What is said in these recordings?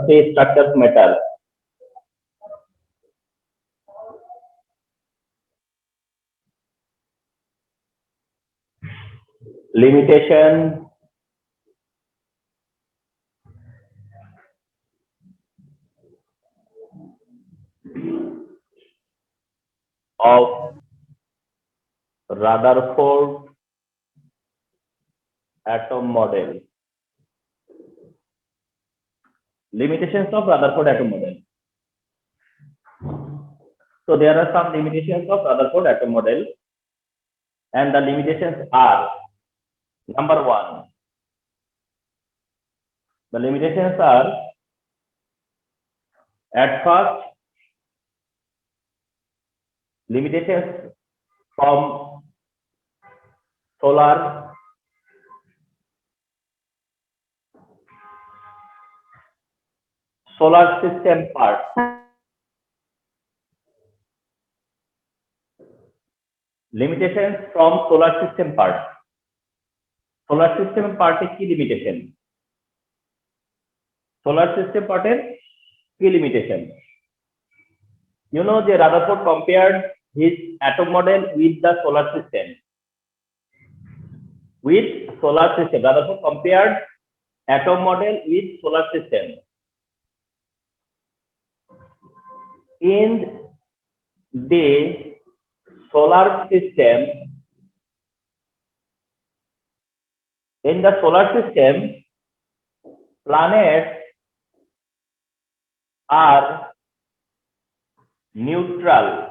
three structures matter. Limitation of Rutherford atom model. Limitations of Rutherford atom model. So there are some limitations of Rutherford atom model, and the limitations are: number one, the limitations are, at first, limitations from solar system part. Limitations from solar system part. Solar system part is key limitation. Solar system part is key limitation. You know, the Rutherford compared his atom model with the solar system. With solar system, Rutherford compared atom model with solar system. In the solar system, planets are neutral,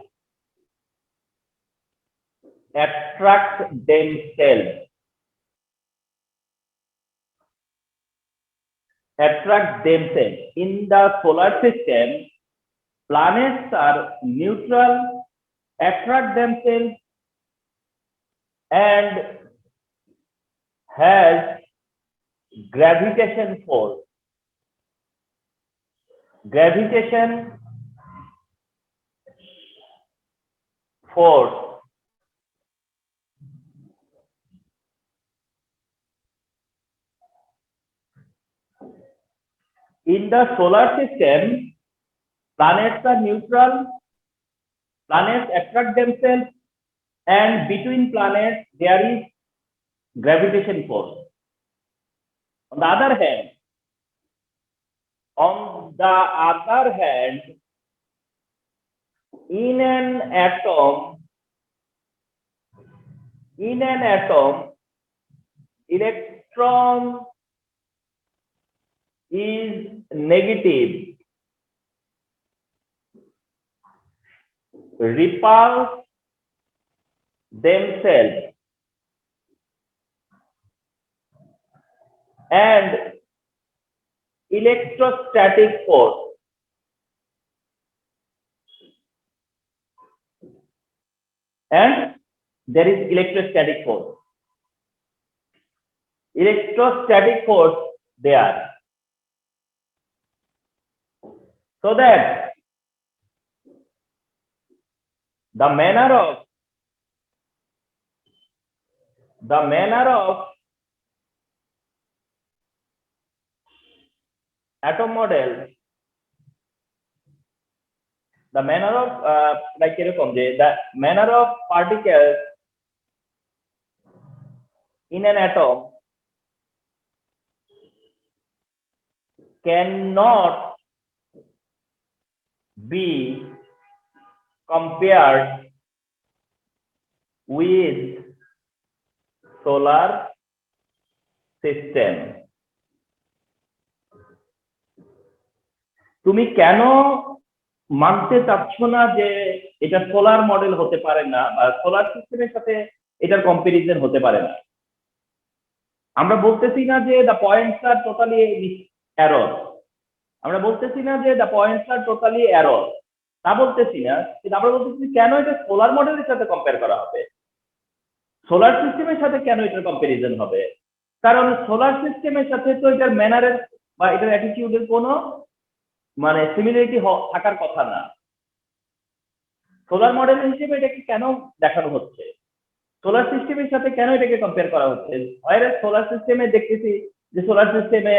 attract themselves. In the solar system, planets are neutral, attract themselves, and has gravitation force. In the solar system, planets are neutral, planets attract themselves, and between planets there is gravitation force. On the other hand, in an atom, electron is negative, repulse themselves, and electrostatic force. And there is electrostatic force. There. So that the manner of atom model, the manner of particles in an atom cannot be compared with solar system. তুমি কেন মানতে চাচ্ছ না যে এটা solar model হতে পারে না বা সোলার সিস্টেমের সাথে এটার কম্পারিজন হতে পারে না? আমরা বলতেছি না যে the points are totally error. আমরা বলতেছি না যে the points are totally error. তা বলতেছি না, কিন্তু আমরা বলতেছি কেন এটা সোলার মডেলের সাথে কম্পেয়ার করা হবে, সোলার সিস্টেমের সাথে কেন এটার কম্পারিজন হবে? কারণ সোলার সিস্টেমের সাথে তো এটার ম্যানারের বা এটার অ্যাটিটিউডের কোনো মানে সিমিলারিটি থাকার কথা না। সোলার মডেল হিসেবে এটাকে কেন দেখানো হচ্ছে, সোলার সিস্টেমের সাথে কেন এটাকে কম্পেয়ার করা হচ্ছে? সোলার সিস্টেমে দেখতেছি যে সোলার সিস্টেমে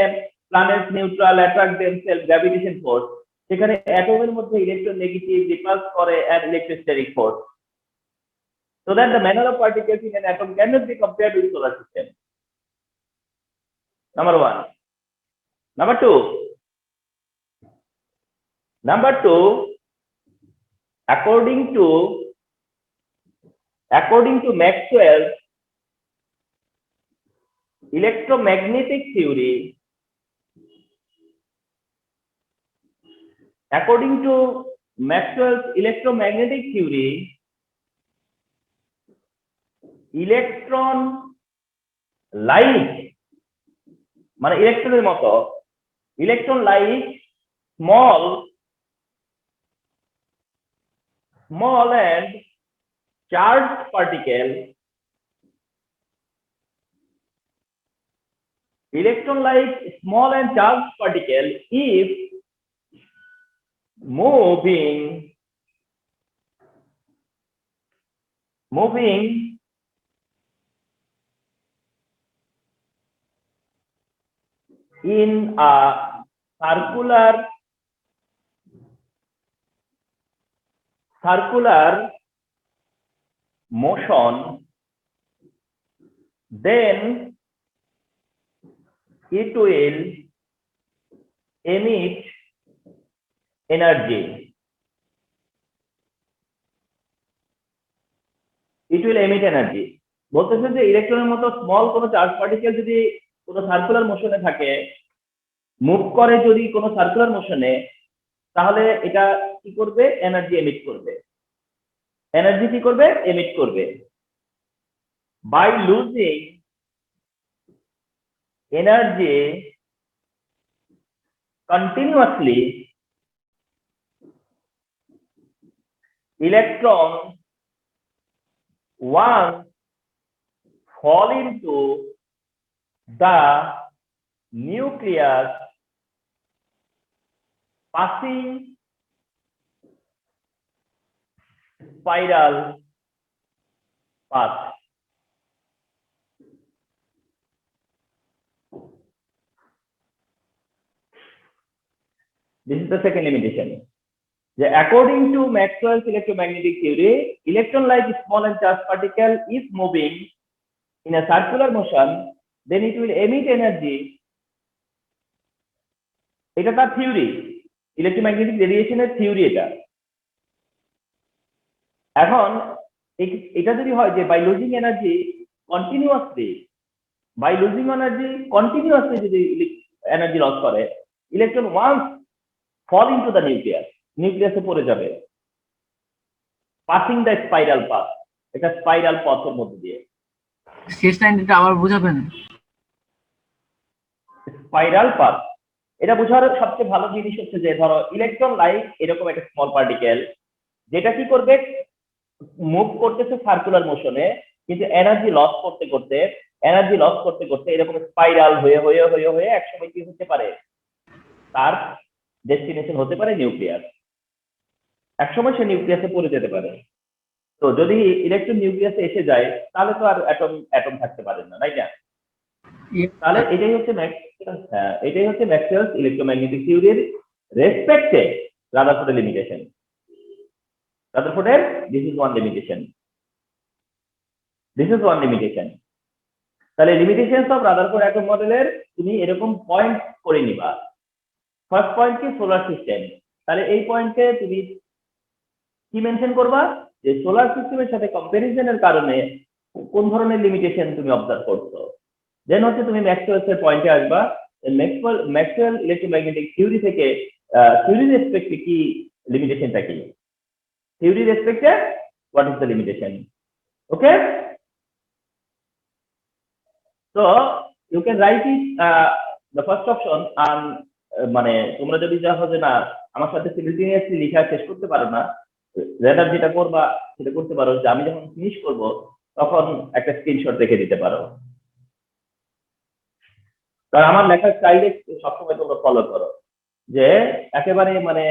planets neutral attract themselves gravitation force সেখানে অ্যাটমের মধ্যে ইলেকট্রোনেগেটিভ রিপালস করে an electrostatic force so that the manner of particles in an atom cannot be compared with solar system. Number 1. Number two, according to Maxwell's electromagnetic theory, electron like মানে ইলেকট্রনের মতো electron like small and charged particle electron like small and charged particle if moving in a circular motion, then it will emit energy. বলতেছে যে ইলেকট্রনের মতো small কোনো charge particle যদি কোনো সার্কুলার মোশনে থাকে, মুভ করে যদি কোনো সার্কুলার মোশনে, তাহলে এটা কি করবে? এনার্জি এমিট করবে। By losing energy continuously, electron once fall into the nucleus passing spiral path. This is the second limitation. According to Maxwell's electromagnetic theory, electron like small and charged particle is moving in a circular motion, then it will emit energy. এটা তার theory, electromagnetic রেডিয়েশনের theory এটা। এখন এটা যদি হয় যে by losing energy continuously যদি এনার্জি লস করে, electron once fall into the নিউক্লিয়াসে পড়ে যাবে, পাসিং দ্য স্পাইরাল পাথ, এটা স্পাইরাল পথের মধ্যে দিয়ে। শেষ লাইনটা আবার বুঝাবেন? স্পাইরাল পাথ এটা বোঝার সবচেয়ে ভালো জিনিস হচ্ছে যে ধরো ইলেকট্রন লাইক এরকম একটা স্মল পার্টিকেল যেটা কি করবে, মুভ করতেছে সার্কুলার মোশনে, কিন্তু এনার্জি লস করতে এরকম স্পাইরাল হয়ে একসময় কি হতে পারে, তার ডেস্টিনেশন হতে পারে নিউক্লিয়াস। একসময় সে নিউক্লিয়াসে পড়ে যেতে পারে। তো যদি ইলেকট্রন নিউক্লিয়াসে এসে যায় তাহলে তো আর অ্যাটম থাকতে পারে না, তাই না? তাহলে এটাই হচ্ছে ম্যাক্সওয়েলস ইলেকট্রোম্যাগনেটিক থিওরির রেসপেক্টে রাদারফোর্ডের limitation. this is one limitation. তাহলে লিমিটেশনস অফ রাদারফোর্ড অ্যাটম মডেলের তুমি এরকম পয়েন্ট করে নিবা। ফার্স্ট পয়েন্ট কি? Solar system. তাহলে এই পয়েন্টে তুমি কি মেনশন করবা যে সোলার সিস্টেমের সাথে কম্পারিজনের কারণে কোন ধরনের লিমিটেশন তুমি অবজার্ভ করছো। দেন হচ্ছে তুমি ম্যাক্সওয়েলস এর পয়েন্টে আসবা। ম্যাক্সওয়েল ইলেকট্রোম্যাগনেটিক থিওরি থেকে থিওরি রেসপেক্টে কি লিমিটেশনটা কি, থিওরি রেসপেক্টে what is the limitation. Okay, so you can write it the first option. আর মানে তোমরা যদি যা হবে না আমার সাথে সিমিলটেনিয়াসলি লেখা শেষ করতে পারো না, রেদার যেটা করবা সেটা করতে পারো যে আমি যখন ফিনিশ করব তখন একটা স্ক্রিনশট রেখে দিতে পারো। কারণ আমার লেখার স্টাইলে সবসময় তোমরা ফলো করো যে একেবারে মানে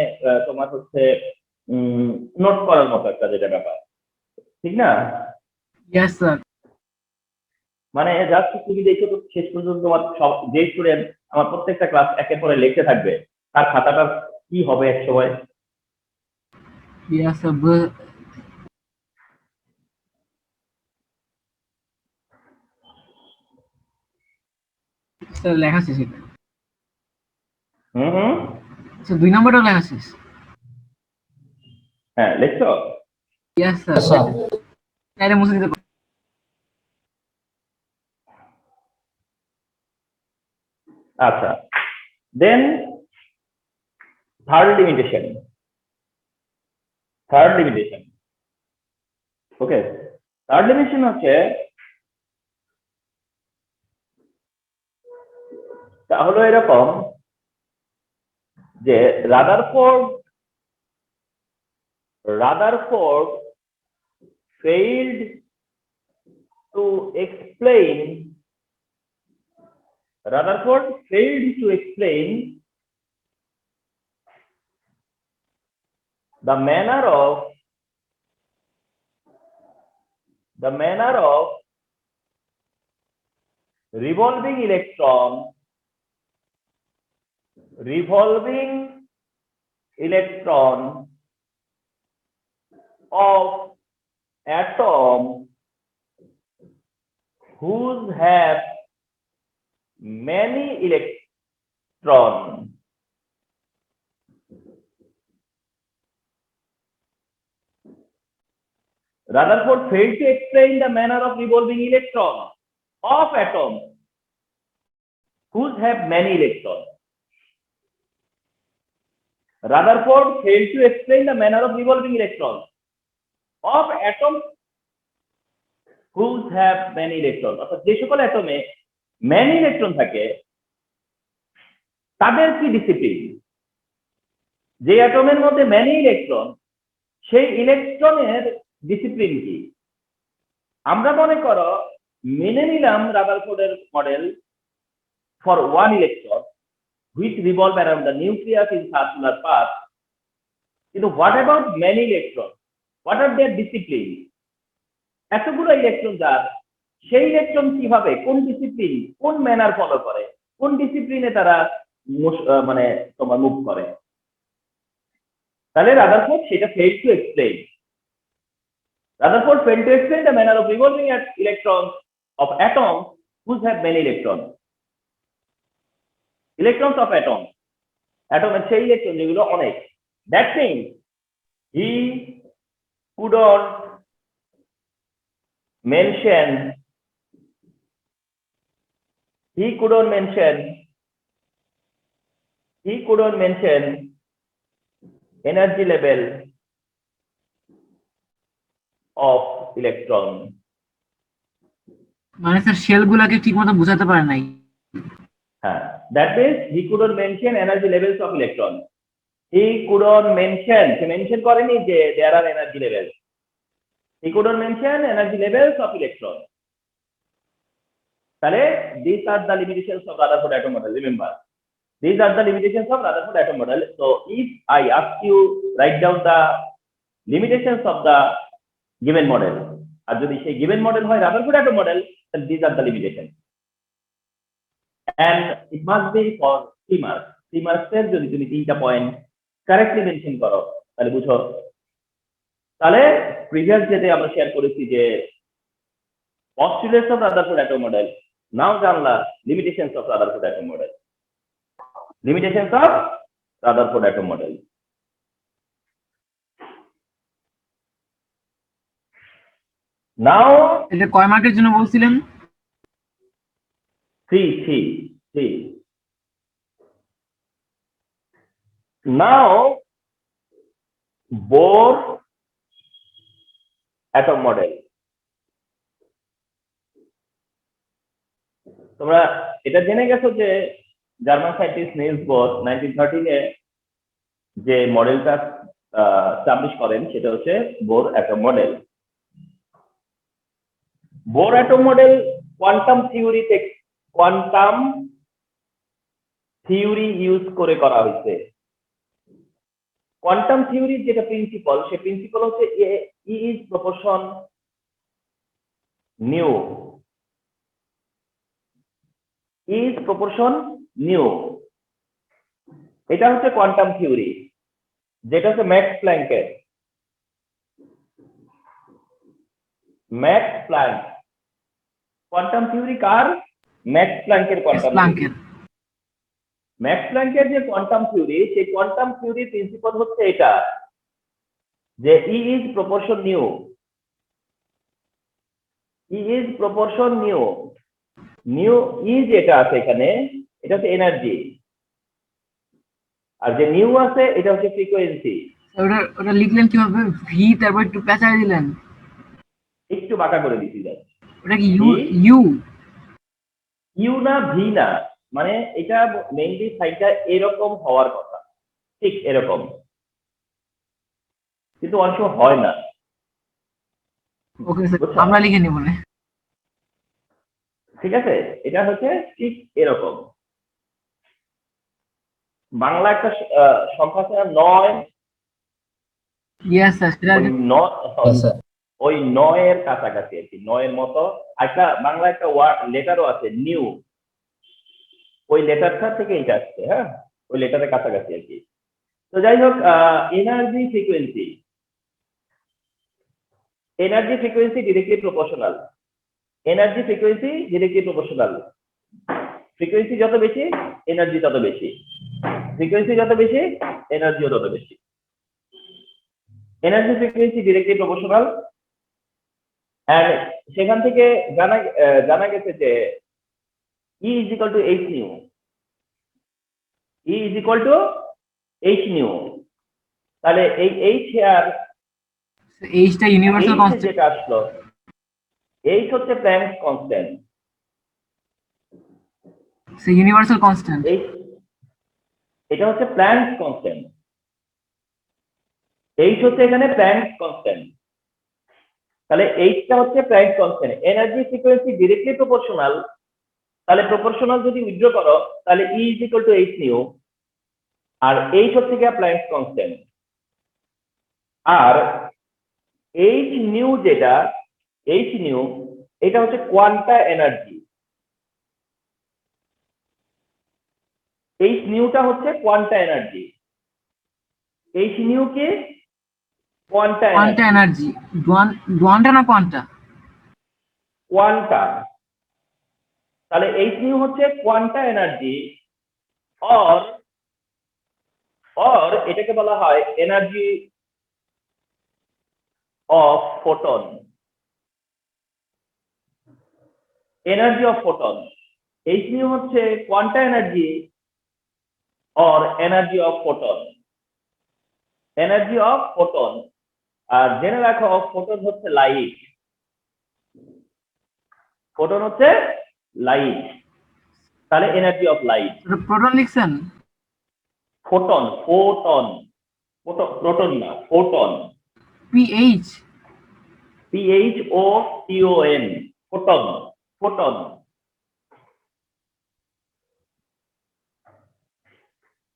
তোমার হচ্ছে নোট করার মতো একটা যেটা ব্যাপার, ঠিক না? Yes sir. মানে জাস্ট তুমি দেখো তো শেষ পর্যন্ত তোমার সব যে স্টুডেন্ট আমার প্রত্যেকটা ক্লাস একের পরে লিখতে থাকবে তার খাতাটা কি হবে এক সময়? Yes, স্যার লেখা শেষ এটা। হুম হুম, স্যার 2 নম্বরটা লেখা শেষ। হ্যাঁ লিখছো? Yes, sir. তাইলে মুছে দিতে আচ্ছা, দেন থার্ড লিমিটেশন। ওকে, থার্ড লিমিটেশন হচ্ছে তাহলে এরকম যে Rutherford failed to explain the manner of revolving electron of atom whose have many electron. Rutherford failed to explain the manner of revolving electron of atoms whose have many electrons. Rutherford failed to explain the manner of revolving electrons of atoms whose have many electrons. অর্থাৎ যে সকল অ্যাটমে many electron থাকে তাদের কি discipline, যে অ্যাটমের মধ্যে many electron সেই ইলেকট্রনের ডিসিপ্লিন কি? আমরা মনে করো মেনে নিলাম রাদারফোর্ডের model for one electron which revolve around the nucleus in circular path. কিন্তু what about many electrons? What are their discipline? এতগুলো ইলেকট্রন যার, সেই ইলেকট্রন কিভাবে, কোন ডিসিপ্লিন, কোন ম্যানার ফলো করে, কোন ডিসিপ্লিনে তারা মানে তোমার মুভ করে? তাহলে রাদারফোর্ড সেটা failed to explain. Rutherford failed to explain the manner of revolving electrons of atoms whose have many electrons. Electrons of atoms, atoমের সেই ইলেকট্রন যেগুলো অনেক। That means he couldn't mention energy level of electron. মানে sir শেলগুলোকে ঠিকমতো বোঝাতে পারে নাই। হ্যাঁ, that means he couldn't mention energy levels of electron. He couldn't mention, say mention করেনি যে there are energy levels. He couldn't mention energy levels of electron. তাহলে these are the limitations of Rutherford atom model. Remember, these are the limitations of Rutherford atom model. So if I ask you write down the limitations of the given model, আর যদি সেই given model হয় Rutherford atom model, then these are the limitations. And it must be for 3 marks. 3 marks এর যদি তুমি 3টা point correctly mention করো তাহলে বুঝো। তাহলে প্রিভিয়াস যেটা আমরা শেয়ার করেছি যে postulates of Rutherford atom model, নাও জানলা limitations of Rutherford atom model. Limitations of Rutherford atom model. Now এটা কয় মার্কের জন্য বলছিলেন? 3. Now Bohr atom model. তোমরা এটা জেনে গেছো যে জার্মান সায়েন্টিস্ট নিলস বোর 1913 যে মডেলটা এস্টাবলিশ করেন সেটা হচ্ছে Bohr atom model. Bohr atom model quantum theory use করে করা হয়েছে। কোয়ান্টাম থিওরির যেটা প্রিন্সিপাল, সে প্রিন্সিপাল হচ্ছে E is proportion nu. E is proportion nu, এটা হচ্ছে কোয়ান্টাম থিওরি, যেটা হচ্ছে ম্যাক্স প্ল্যাঙ্কের। ম্যাক্স প্ল্যাঙ্ক কোয়ান্টাম থিওরি কার? ম্যাক্স প্ল্যাঙ্কের কোয়ান্টাম থিওরি। প্লাঙ্কের। ম্যাক্স প্ল্যাঙ্কের যে কোয়ান্টাম থিওরি, সেই কোয়ান্টাম থিওরির প্রিন্সিপাল হচ্ছে এটা যে E is proportion nu, E is proportion nu. New ই যেটা আছে এখানে, এটা হচ্ছে এনার্জি, আর যে নিউ আছে এটা হচ্ছে ফ্রিকোয়েন্সি। ওটা ওটা লিখলেন কিভাবে? ভি তারপর একটু পেঁচায় দিলেন। একটু বাঁকা করে দিচ্ছি যাই। ওটা কি ইউ? কি? ইউ ইউ না ভি না, মানে এটা মেইনলি সাইনটা এরকম হওয়ার কথা, ঠিক এরকম, কিন্তু অনেক সময় হয় না। ওকে স্যার, বুঝছো? আমরা লিখে নিব না। ঠিক আছে, এটা হচ্ছে ঠিক এরকম। বাংলা একটা সংখ্যা আছে না, 9। ইয়েস স্যার, সেটা ওই ওই 9-এর কাছাকাছি আর কি, 9-এর মতো। একটা বাংলা একটা ওয়ার্ড লেটারও আছে নিউ, ওই লেটারটা থেকে এটা আসছে, হ্যাঁ, ওই লেটারের কাছাকাছি আর কি। তো যাই হোক, energy frequency, energy frequency directly proportional. Energy frequency directly proportional. Frequency যত বেশি, এনার্জি তত বেশি। ফ্রিকোয়েন্সি যত বেশি, এনার্জিও তত বেশি। Energy frequency directly proportional. আর সেখান থেকে জানা গেছে যে E is equal to h nu, E is equal to h nu। তাহলে এই h আর এইচটা ইউনিভার্সাল h কনস্ট্যান্ট। যেটা আসলো, h হচ্ছে প্ল্যাঙ্ক কনস্ট্যান্ট। সে ইউনিভার্সাল কনস্ট্যান্ট। এটা হচ্ছে প্ল্যাঙ্ক কনস্ট্যান্ট, h হচ্ছে এখানে প্ল্যাঙ্ক কনস্ট্যান্ট। তাহলে এইচটা হচ্ছে Planck constant. Energy frequency directly proportional, তাহলে প্রপোর্শনাল যদি উইথড্র করো তাহলে E is equal to h nu, R h হচ্ছে গিয়ে প্ল্যাঙ্ক কনস্ট্যান্ট। আর h nu যেটা, h nu এটা হচ্ছে কোয়ান্টা এনার্জি। h নিউটা হচ্ছে কোয়ান্টা এনার্জি। h নিউ কি? Quanta quanta energy. এনার্জি। ডোয়ান্টা না কোয়ান্টা? কোয়ান্টা। তাহলে h নিউ হচ্ছে কোয়ান্টা এনার্জি, অর অর এটাকে বলা হয় energy of photon. Energy of photon, h nu হচ্ছে quanta energy or energy of photon. Energy of photon, আর জেনে রাখো ফোটন হচ্ছে লাইট। ফোটন হচ্ছে লাইট, তাহলে এনার্জি অফ লাইট। প্রোটন লিখছেন? ফোটন, ফোটন, প্রোটন না, photon. PH. PHOTON, photon, photon.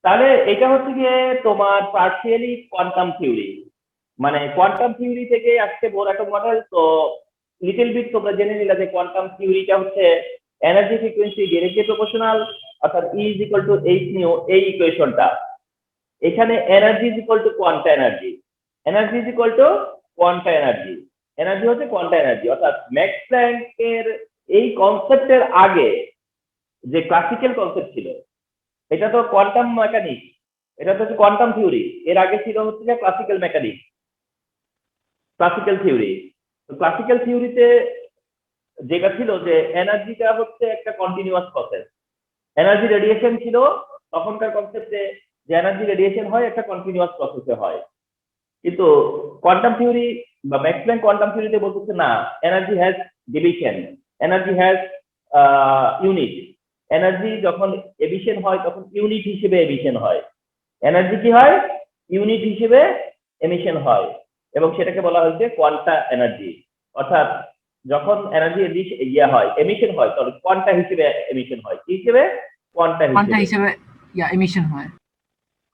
তাহলে এটা হচ্ছে গিয়ে তোমার পার্সিয়ালি কোয়ান্টাম থিওরি, মানে কোয়ান্টাম থিওরি থেকে আসছে বড় একটা মডেল। তো লিটল বিট তোমরা জেনে নিলে যে কোয়ান্টাম থিওরিটা হচ্ছে এনার্জি ফ্রিকোয়েন্সি ডিরেক্টলি প্রপোর্শনাল, অর্থাৎ E is equal to h nu, এই ইকুয়েশনটা। এখানে energy is equal two quanta energy, energy is equal two quanta energy. Energy হচ্ছে কোয়ান্টা এনার্জি। অর্থাৎ ম্যাক্স প্ল্যাঙ্কের এই কনসেপ্টের আগে যে ক্লাসিক্যাল কনসেপ্ট ছিল, এটা তো কোয়ান্টাম মেকানিক্স, এটা তো হচ্ছে কোয়ান্টাম থিওরি। এর আগে ছিল হচ্ছে ক্লাসিক্যাল মেকানিক্স, ক্লাসিক্যাল থিওরি। তো ক্লাসিক্যাল থিওরিতে যেটা ছিল যে এনার্জিটা হচ্ছে একটা কন্টিনিউয়াস প্রসেস। এনার্জি রেডিয়েশন ছিল তখনকার কনসেপ্টে, যে এনার্জি রেডিয়েশন হয় একটা কন্টিনিউয়াস প্রসেসে হয়। কিন্তু কোয়ান্টাম থিওরি বা ম্যাক্স প্ল্যাঙ্ক কোয়ান্টাম থিওরিতে বলতেছে না, energy has division, energy has unit. Energy যখন এমিশন হয় তখন ইউনিট হিসেবে এমিশন হয়। এনার্জি কি হয়? ইউনিট হিসেবে এমিশন হয়, এবং সেটাকে বলা হয়েছে কোয়ান্টা এনার্জি। অর্থাৎ যখন এনার্জি এমিশন হয় তখন কোয়ান্টা হিসেবে এমিশন হয়। কি হিসেবে? কোয়ান্টা হিসেবে এমিশন হয়।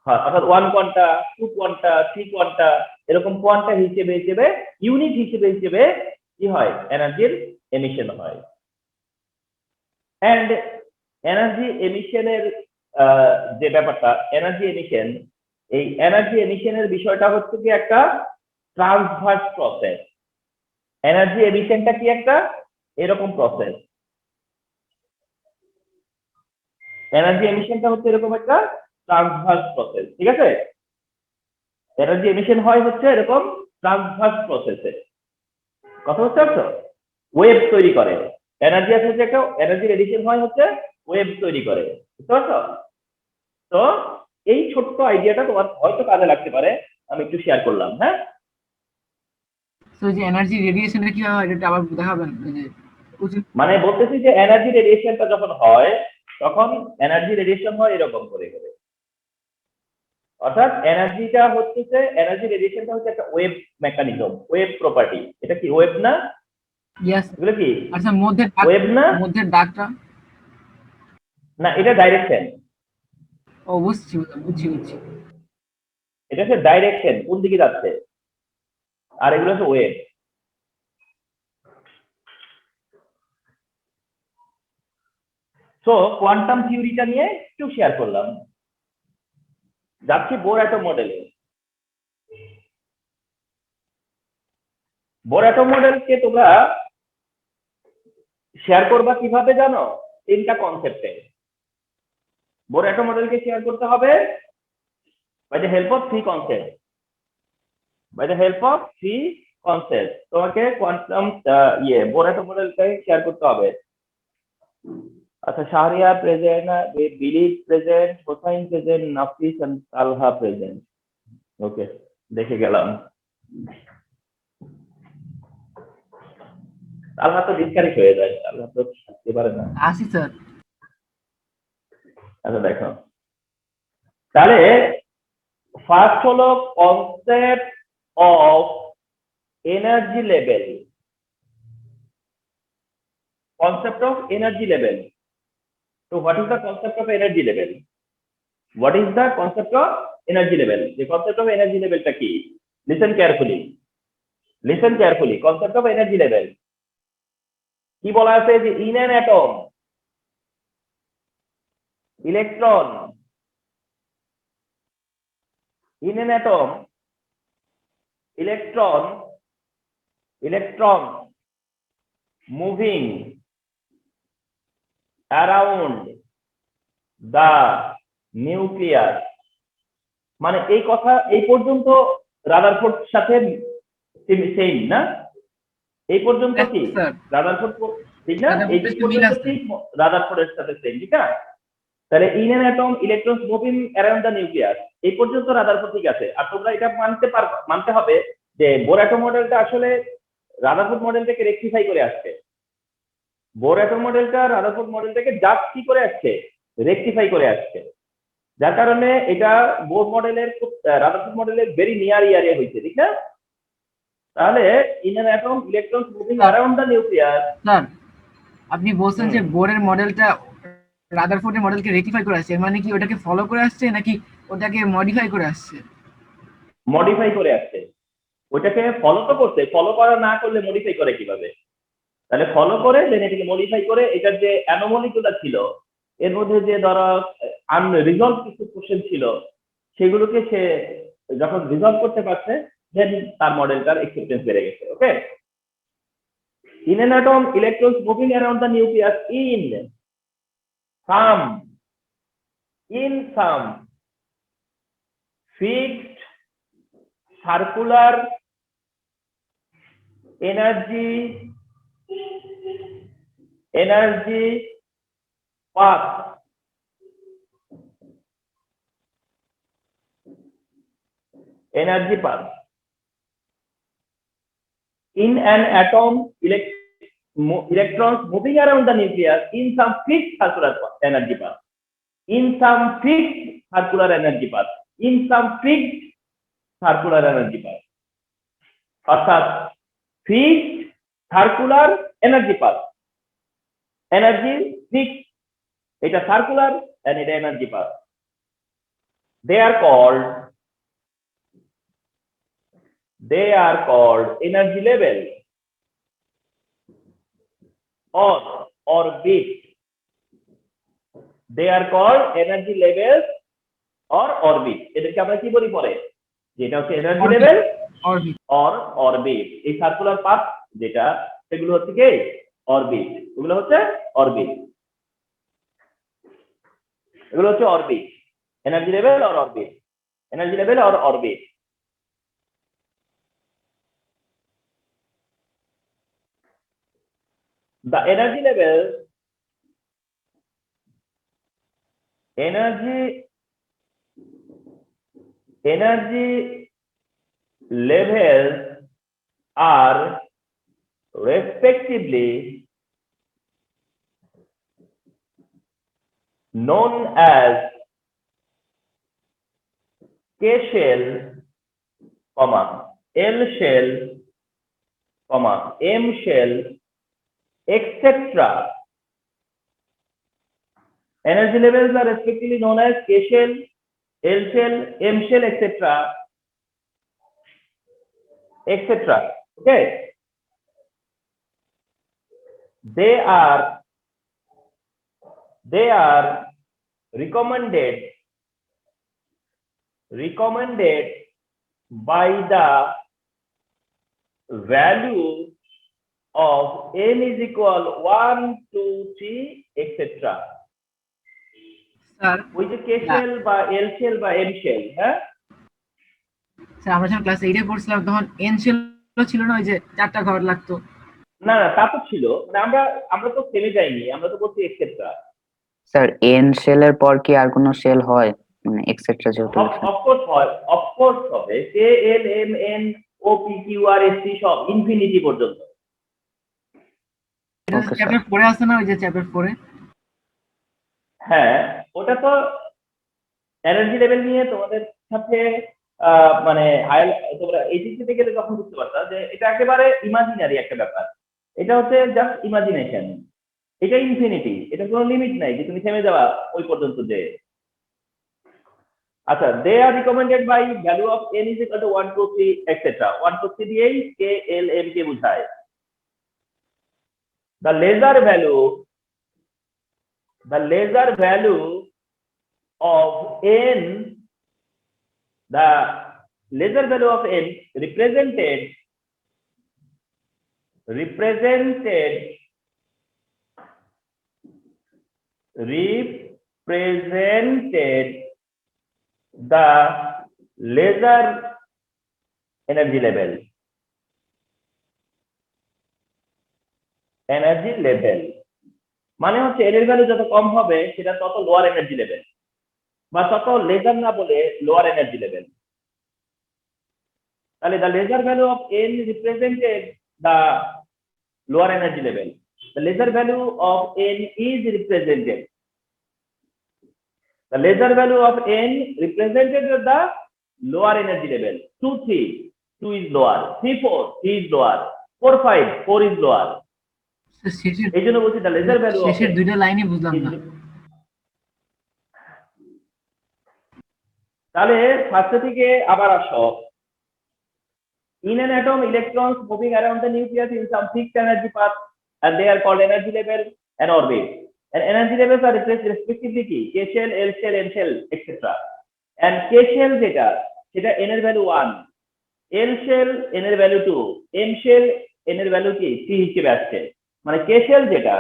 হ্যাঁ, অর্থাৎ 1 কোয়ান্টা, 2 কোয়ান্টা, 3 কোয়ান্টা, এরকম কোয়ান্টা হিসেবে ইউনিট হিসেবে কি হয়? এনার্জির এমিশন হয়। এন্ড এনার্জি এমিশনের যে ব্যাপারটা, এনার্জি এমিশন, এই এনার্জি এমিশনের বিষয়টা হচ্ছে কি একটা ট্রান্সভার্স প্রসেস। এনার্জি এমিশনটা কি একটা এরকম প্রসেস, এনার্জি এমিশনটা হচ্ছে এরকম একটা ট্রান্সভার্স প্রসেস, ঠিক আছে? এনার্জি এমিশন হয় হচ্ছে এরকম ট্রান্সভার্স প্রসেসে, কথা বুঝতে পারছো? ওয়েভ তৈরি করে, এনার্জি আছে যে একটা এনার্জি এডিশন হয় হচ্ছে ওয়েভ তৈরি করে, বুঝতে পারছো? তো এই ছোট্ট আইডিয়াটা তোমার হয়তো কাজে লাগতে পারে, আমি একটু শেয়ার করলাম। হ্যাঁ, তো যে এনার্জি রেডিয়েশনের কি হয় এটা আবার দেখাবেন ওই যে উচিত। মানে বলতেছি যে এনার্জি রেডিয়েশনটা যখন হয় তখন এনার্জি রেডিয়েশন হয় এরকম করে করে, অর্থাৎ এনার্জিটা হচ্ছে, এনার্জি রেডিয়েশনটা হচ্ছে একটা ওয়েভ মেকানিজম, ওয়েভ প্রপার্টি। এটা কি ওয়েভ না? ইয়েস। এগুলো কি আচ্ছা ওয়েভ না? মধ্যের দাগটা। না, এটা ডাইরেকশন, ও বুঝছি বুঝছি বুঝছি। এটা হচ্ছে ডাইরেকশন, কোন দিকে যাচ্ছে, আর এগুলো হচ্ছে ওয়েভ। তো কোয়ান্টাম থিওরিটা নিয়ে একটু শেয়ার করলাম। যাচ্ছি বোর অ্যাটম মডেলে। বোর অ্যাটম মডেলকে তোমরা শেয়ার করবা কিভাবে জানো? তিনটা কনসেপ্টে বোর অ্যাটম মডেলকে শেয়ার করতে হবে, by the help of three concept, by the help of three concept তোমাকে কোয়ান্টাম বোর অ্যাটম মডেলটাকে শেয়ার করতে হবে। আচ্ছা, শাহরিয়ার প্রেজেন্ট, বিলিভ present, Hossain present, Nafis and Talha present. Okay, দেখে গেলাম। তালহা তো ডিসকারেক্ট হয়ে যায়, তালহা তো থাকতে পারে না। আসি স্যার। আচ্ছা দেখো, তাহলে ফার্স্ট হলো concept of energy level, concept of energy level. So what is the concept of energy level? What is the concept of energy level? The concept of energy level টা কি? Listen carefully, listen carefully. Concept of energy level কি বলা আছে যে in an atom electron, in an atom electron moving around the nucleus, মানে এই কথা এই পর্যন্ত রাদারফোর্ড সাথে সেম না? এই পর্যন্ত কি স্যার রাদারফোর্ড, ঠিক না? এই মিল পর্যন্ত আছে। ঠিক রাদারফোর্ডের সাথে সেম, ঠিক না? তাহলে in an atom electrons moving around the nucleus, এই পর্যন্ত রাদারফোর্ড ঠিক আছে। আর তোমরা এটা মানতে হবে যে বোর অ্যাটম মডেলটা আসলে রাদারফোর্ড মডেলটাকে রেকটিফাই করে আসছে। বোর অ্যাটম মডেলটা রাদারফোর্ড মডেলটাকে জাস্ট কি করে আসছে, রেকটিফাই করে আসছে। যার কারণে এটা বোর মডেলের রাদারফোর্ড মডেলের ভেরি নিয়ার ইয়ারে হয়েছে, ঠিক না? তাহলে in an atom electrons moving around the nucleus. Sir আপনি বলছেন যে বোরের মডেলটা রাদারফোর্ডের মডেলকে রেকটিফাই করে আসছে, মানে কি ওটাকে ফলো করে আসছে নাকি ওটাকে মডিফাই করে আসছে? মডিফাই করে আসছে। ওইটাকে ফলো তো করতে, ফলো করা না করলে মডিফাই করে কিভাবে? তাহলে ফলো করে দেন এটাকে মডিফাই করে এটার যে অ্যানোমালি গুলো ছিল, এর মধ্যে যে ধরো আনরিজলভ কিছু কোশ্চেন ছিল, সেগুলোকে সে যখন রিজলভ করতে পারছে দেন তার মডেলটার অ্যাকসেপ্টেন্স বেড়ে গেছে। ওকে, in an atom electrons moving around the nucleus some in some fixed circular energy path, energy path in an atom electrons moving around the nucleus in some fixed circular energy path, in some fixed circular energy path, in some fixed circular energy path, অর্থাৎ fixed circular energy path, energy fixed, এটা circular and এটা energy path, they are called energy level or orbit, they are called energy level or orbit. এদেরকে আমরা কি বলি পরে, যেটা হচ্ছে energy level orbit. Or orbit. এই সার্কুলার পাথ যেটা, সেগুলো হচ্ছে কি অরবিট, এগুলো হচ্ছে অরবিট, এগুলো হচ্ছে orbit, energy level or orbit, energy level or orbit. The energy level, energy levels are respectively known as K shell, L shell, M shell, etc. Energy levels are respectively known as K shell, L shell, M shell, etc. Okay, they are recommended by the value of n is equal 1, 2, 3, etc. Sir ওই যে কে shell বা এল shell বা M shell, হ্যাঁ sir আমরা যখন class 8 এ পড়ছিলাম তখন N shell ছিল না, ওই যে 4টা ঘর লাগতো। না না, তা তো ছিল, মানে আমরা তো থেমে যাইনি, আমরা তো বলছি এক্সেট্রা। স্যার এন শেলের পর কি আর কোনো শেল হয়, মানে এক্সেট্রা যেহেতু অফকোর্স হয়, অফকোর্স হবে, K L M N O P Q R S T সব ইনফিনিটি পর্যন্ত। এটা চ্যাপ্টার 4 এ আছে না, ওই যে চ্যাপ্টার 4 এ। হ্যাঁ, ওটা তো এনার্জি লেভেল নিয়ে তোমাদের সাথে মানে তোমরা এইচএসসি তে গেলে তখন বুঝতে পারতা যে এটা একেবারে ইমাজিনারি একটা ব্যাপার, এটা হচ্ছে জাস্ট ইমাজিনেশন, এটা ইনফিনিটি, এটা কোনো লিমিট নাই যে তুমি থেমে যাওয়া ওই পর্যন্ত যে। আচ্ছা, they are recommended by value of N is equal to 1 2 3 etcetera. 1 2 3 দিয়েই কে এল এম কে বোঝায়। the laser value of n, the laser value of n represented the laser energy level, মানে হচ্ছে এর ভ্যালু যত কম হবে সেটা তত লোয়ার এনার্জি লেভেল, বা তত লেজার না বলে লোয়ার এনার্জি লেভেল। তাহলে the laser value of n represented the lower energy level, the laser value of n is represented, the laser value of n represented the lower energy level. 2 3, 2 is lower, 3 4, 3 is lower, 4 5, 4 is lower। এই জন্য বলছি the laser value of শেষের দুইটা লাইনই বুঝলাম না। তাহলে first থেকে আবার আসো। In an atom, electrons moving around the nucleus in some fixed energy path, and they are called energy level and orbit. And energy levels are respectively K shell, L shell, M shell, etc. And K shell যেটা, সেটা n এর value 1, L shell n এর value 2, M shell n এর value কি 3 হিসেবে আসছে। মানে K shell যেটা,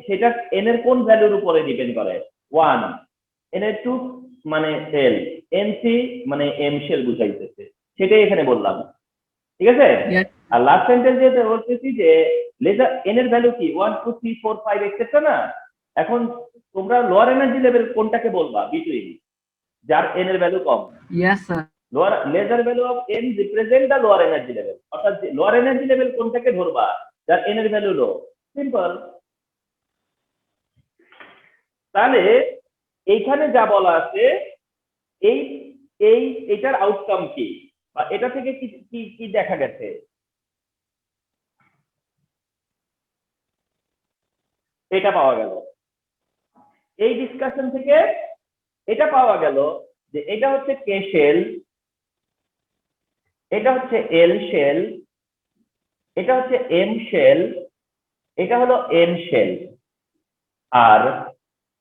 সেটা n এর কোন ভ্যালুর উপরে ডিপেন্ড করে, 1, n এর 2 মানে L, M3 মানে M shell বুঝাইতেছে, সেটাই এখানে বললাম, ঠিক আছে। আর লাস্ট সেন্টেন্স যেটা বলতেছি যে লেজার এন এর ভ্যালু কি 1 2 3 4 5 এটসেট্রা না। এখন তোমরা লোয়ার এনার্জি লেভেল কোনটাকে বলবা বিটুইন, যার এন এর ভ্যালু কম? Yes sir. Lower lesser value of N represent the lower energy level, অর্থাৎ লোয়ার এনার্জি লেভেল কোনটাকে ধরবা, যার এন এর ভ্যালু লো। সিম্পল। তাহলে এইখানে যা বলা আছে, এটার আউটকাম কি, বা এটা থেকে কি দেখা গেছে, এটা পাওয়া গেল এই ডিসকাশন থেকে। এটা পাওয়া গেল যে এটা হচ্ছে কে শেল, এটা হচ্ছে এল শেল, এটা হচ্ছে এম শেল, এটা হলো এন শেল। আর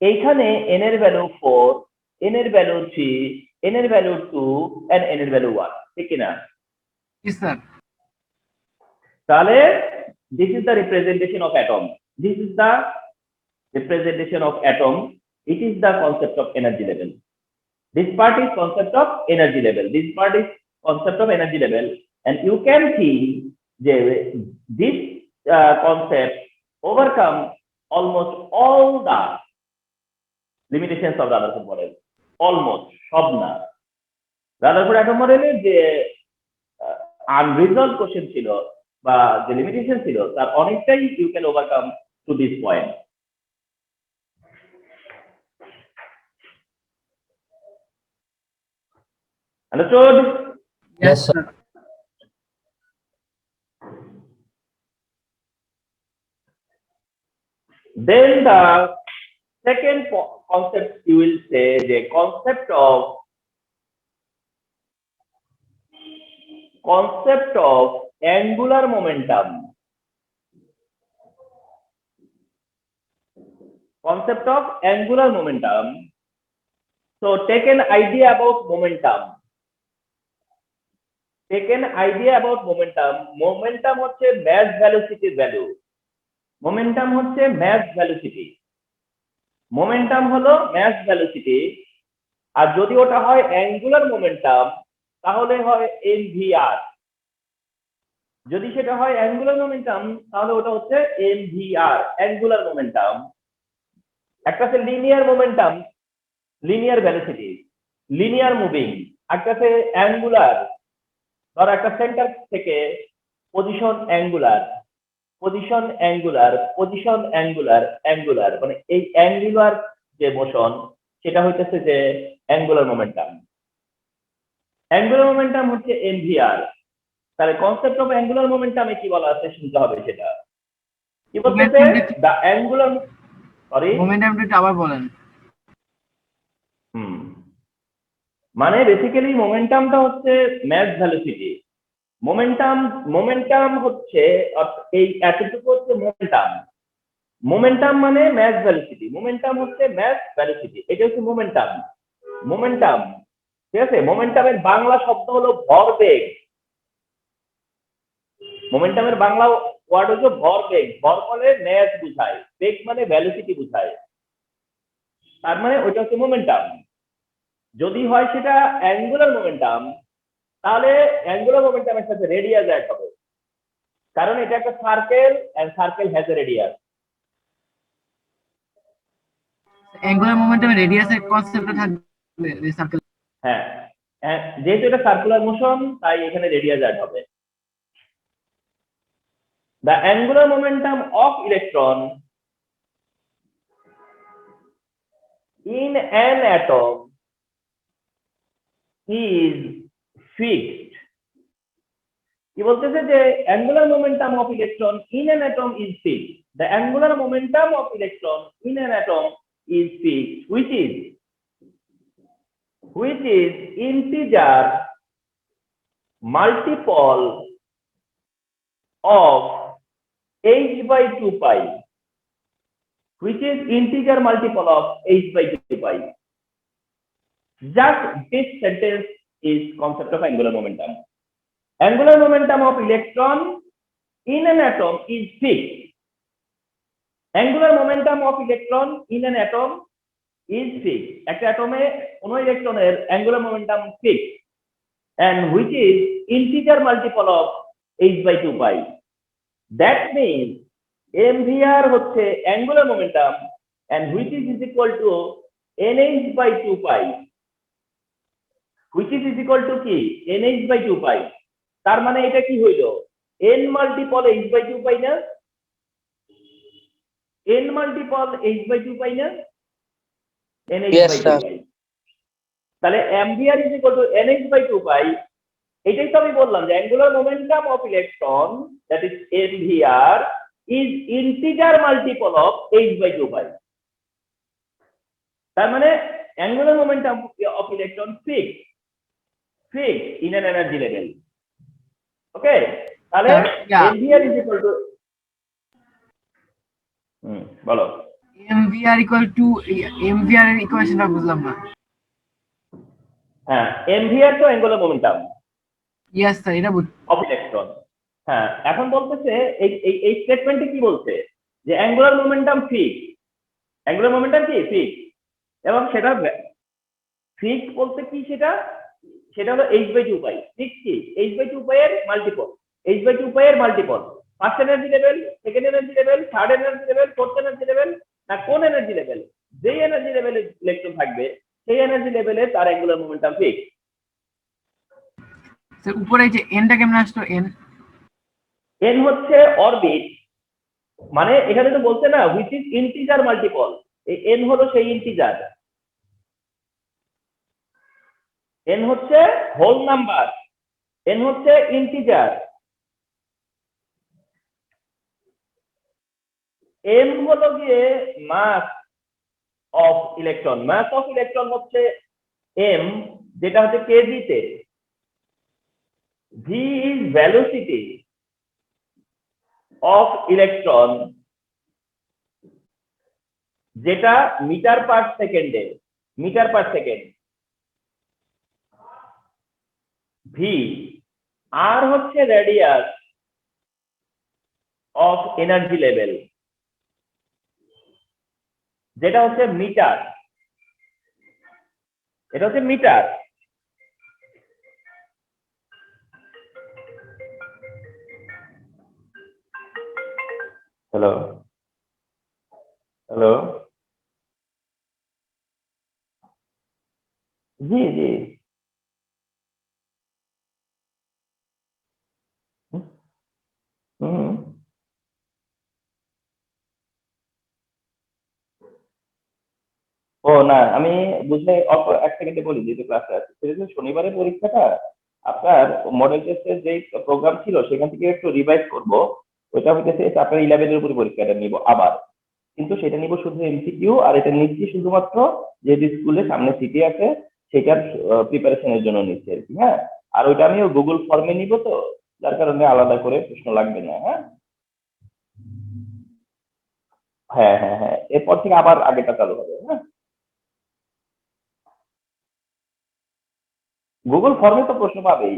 এইখানে n এর ভ্যালু 4, n এর ভ্যালু 3, n এর ভ্যালু 2 and n এর ভ্যালু 1, ঠিক কি না? Yes, sir. তাহলে this is the representation of atom. This is the representation of atom. It is the concept of energy level. This part is concept of energy level. This part is concept of energy level. And you can see this concept overcome almost all the limitations of Rutherford model. Almost, সব না। Rutherford atom model যে unresolved question ছিল বা যে limitation ছিল তার অনেকটাই you can overcome to this point. Understood? Yes, sir. Then the second concept you will say the concept of angular momentum. Concept of angular momentum. So take an idea about momentum. Take an idea about momentum. Momentum হচ্ছে mass velocity value. Momentum হচ্ছে mass velocity. Momentum হলো mass velocity. আর যদি ওটা হয় angular momentum তাহলে হয় mvr. যদি সেটা হয় angular momentum তাহলে ওটা হচ্ছে mvr, angular momentum. একটা আছে linear momentum, linear velocity, linear moving. একটা আছে angular, ধর একটা সেন্টার থেকে position angular, position angular, position angular, angular, মানে এই অ্যাঙ্গুলার যে মোশন সেটা হইতেছে যে অ্যাঙ্গুলার মোমেন্টাম। অ্যাঙ্গুলার মোমেন্টাম হচ্ছে mvr। তাহলে কনসেপ্ট অফ অ্যাঙ্গুলার মোমেন্টামে কি বলা আছে শুনতে হবে সেটা। কি বলতেছে? দ্য অ্যাঙ্গুলার, সরি, মোমেন্টামটা আবার বলেন। মানে বেসিক্যালি মোমেন্টামটা হচ্ছে ম্যাস ভেলোসিটি। মোমেন্টাম হচ্ছে এই এতটুকু হচ্ছে মোমেন্টাম। মোমেন্টাম মানে ম্যাস ভেলোসিটি, মোমেন্টাম হচ্ছে ম্যাস ভেলোসিটি, এটা হচ্ছে মোমেন্টাম। মোমেন্টাম, ঠিক আছে? মোমেন্টামের বাংলা শব্দ হলো ভরবেগ। মোমেন্টামের বাংলা ওয়ার্ড হচ্ছে ভরবেগ। ভর মানে ম্যাস বুঝায়, বেগ মানে ভেলোসিটি বুঝায়। তার মানে ওইটা হচ্ছে মোমেন্টাম। যদি হয় সেটা অ্যাঙ্গুলার মোমেন্টাম তাহলে অ্যাঙ্গুলার মোমেন্টামের সাথে রেডিয়াস অ্যাড হবে, কারণ এটা একটা circle and circle has a radius. Angular মোমেন্টামে রেডিয়াসের কনসেপ্টটা থাকবে সার্কেল। হ্যাঁ, যেহেতু এটা সার্কুলার মোশন তাই এখানে রেডিয়াস অ্যাড হবে। The angular momentum of electron in an atom is fixed. কি বলতেছে যে angular momentum of electron in an atom is fixed. The angular momentum of electron in an atom is fixed, which is integer multiple of h by 2 pi, which is integer multiple of h by 2 pi. Just this sentence is concept of angular momentum. Angular momentum of electron in an atom is fixed. Angular momentum of electron in an atom is fixed. একটা অ্যাটমে কোনো ইলেকট্রনের angular momentum fixed, and which is integer multiple of h by 2 pi. That means mvr হচ্ছে angular momentum and which is equal to nh by 2 pi, which is equal to কি nh by 2 pi। তার মানে এটা কি হইলো n multiple h by 2 pi না, n multiple h by 2 pi না, nh by 2 pi। তাহলে mvr is equal to nh by 2 pi। এটাই তো আমি বললাম যে angular momentum of electron that is mvr is integer multiple of h by 2 pi। তার মানে angular momentum of electron fixed in an energy level। ওকে, তাহলে mvr is equal to বলো। MVR equal to MVR এর ইকুয়েশনটা বুঝলাম না। হ্যাঁ, MVR তো angular momentum yes sir, এটা অফ ইলেকট্রন। হ্যাঁ, এখন বলতেছে এই স্টেটমেন্টে কি বলছে যে angular momentum fix, angular momentum কি ফিক্স, এবং সেটা ফিক্স বলতে কি সেটা হলো h/2 পাই। ফিক্স কি h/2 পাই এর মাল্টিপল, h/2 পাই এর multiple first energy level, second energy level, third energy level, fourth energy level, না কোন এনার্জি লেভেল, যেই এনার্জি লেভেলে ইলেকট্রন থাকবে সেই এনার্জি লেভেলে তার অ্যাঙ্গুলার মোমেন্টাম ফিক্স। স্যার উপরে যে এনটা কেমন আসলো? এন হচ্ছে অরবিট, মানে এখানে তো বলছে না হুইচ ইজ ইন্টিজার মাল্টিপল, এই এন হলো সেই ইন্টিজার। এন হচ্ছে হোল নাম্বার, এন হচ্ছে ইন্টিজার। এম হলো গিয়ে mass of electron, mass of electron হচ্ছে এম, যেটা হচ্ছে কেজিতে। V is velocity of electron, যেটা মিটার পার সেকেন্ডে, meter per second. V R হচ্ছে রেডিয়াস অফ এনার্জি লেভেল, যেটা হচ্ছে মিটার, এটা হচ্ছে মিটার। হ্যালো হ্যালো, জি জি, হুম। ও না, আমি বুঝলে অল্প এক সেকেন্ডে বলি, যেহেতু ক্লাসে আছে। সেটা হচ্ছে শনিবারের পরীক্ষাটা আপনার মডেল টেস্টের যে প্রোগ্রাম ছিল সেখান থেকে একটু রিভাইজ করব। ওইটা হইতেছে আপনার 11 এর উপরে পরীক্ষাটা নিব আবার, কিন্তু সেটা নিব শুধু এমসিকিউ, আর এটা নিচ্ছি শুধুমাত্র যেহেতু স্কুলে সামনে সিটি আছে সেটার প্রিপারেশনের জন্য নিচ্ছি আর কি। হ্যাঁ, আর ওইটা আমি গুগল ফর্মে নিব, তো যার কারণে আলাদা করে প্রশ্ন লাগবে না। হ্যাঁ হ্যাঁ হ্যাঁ হ্যাঁ, এরপর থেকে আবার আগেটা চালু হবে। হ্যাঁ, গুগল ফর্মে তো প্রশ্ন পাবেই,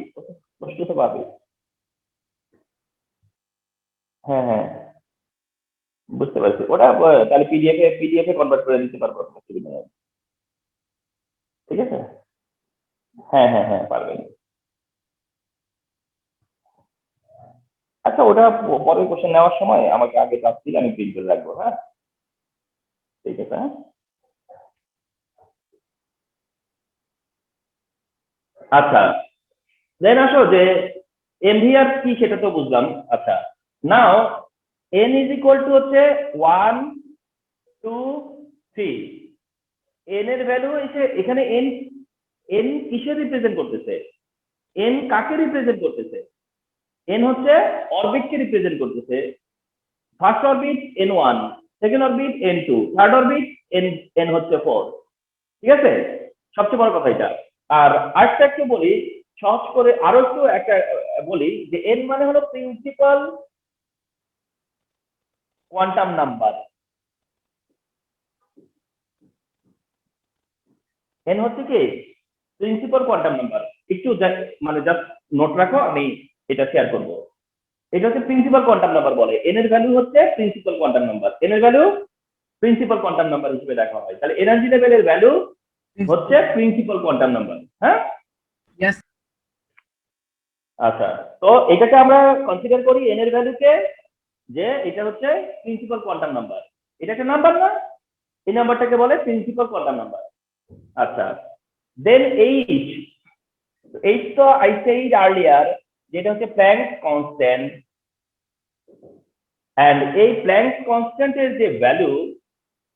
প্রশ্ন তো পাবেই। হ্যাঁ হ্যাঁ, বুঝতে পারছি। ওটা তাহলে পিডিএফ এ কনভার্ট করে দিতে পারবো, অসুবিধা নেই। ঠিক আছে, হ্যাঁ হ্যাঁ হ্যাঁ, পারবেন। আচ্ছা, ওটা পরের কোশ্চেন নেওয়ার সময় আমাকে আগে চাপ দিলে আমি প্রিন্ট করে রাখবো। হ্যাঁ, ঠিক আছে। হ্যাঁ, আচ্ছা, দেন আসো যে এমভিআর কি সেটা তো বুঝলাম। আচ্ছা, নাও এন ইজ ইকুয়াল টু হচ্ছে 1 2 3। এন এর ভ্যালু এখানে এন, এন কিসের রিপ্রেজেন্ট করতেছে, এন কাকে রিপ্রেজেন্ট করতেছে? এন হচ্ছে অরবিটকে রিপ্রেজেন্ট করতেছে। First orbit n1, second orbit n2, third orbit n হচ্ছে 4। ঠিক আছে, সবচেয়ে বড় কথা এটা। আর আরেকটা একটু বলি, সহজ করে আরো একটু একটা বলি, যে n মানে হলো প্রিন্সিপাল কোয়ান্টাম নাম্বার। n হচ্ছে কি প্রিন্সিপাল কোয়ান্টাম নাম্বার। একটু মানে জাস্ট নোট রাখো, আমি এটা শেয়ার করব। এটা হচ্ছে প্রিন্সিপাল কোয়ান্টাম নাম্বার বলে, এন এর ভ্যালু হচ্ছে প্রিন্সিপাল কোয়ান্টাম নাম্বার, এন এর ভ্যালু প্রিন্সিপাল কোয়ান্টাম নাম্বার হিসেবে দেখা হয়। তাহলে এনার্জি লেভেলের ভ্যালু হচ্ছে প্রিন্সিপাল কোয়ান্টাম নাম্বার। হ্যাঁ, ইয়েস। আচ্ছা, তো এটাকে আমরা কনসিডার করি এন এর ভ্যালুকে, যে এটা হচ্ছে প্রিন্সিপাল কোয়ান্টাম নাম্বার। এটা একটা নাম্বার না, এই নাম্বারটাকে বলে প্রিন্সিপাল কোয়ান্টাম নাম্বার। আচ্ছা, দেন এইচ, এইচ তো আই সেড আর্লিয়ার, যেটা হচ্ছে প্ল্যাঙ্ক কনস্ট্যান্ট। এন্ড এই প্ল্যাঙ্ক কনস্ট্যান্টের যে ভ্যালু,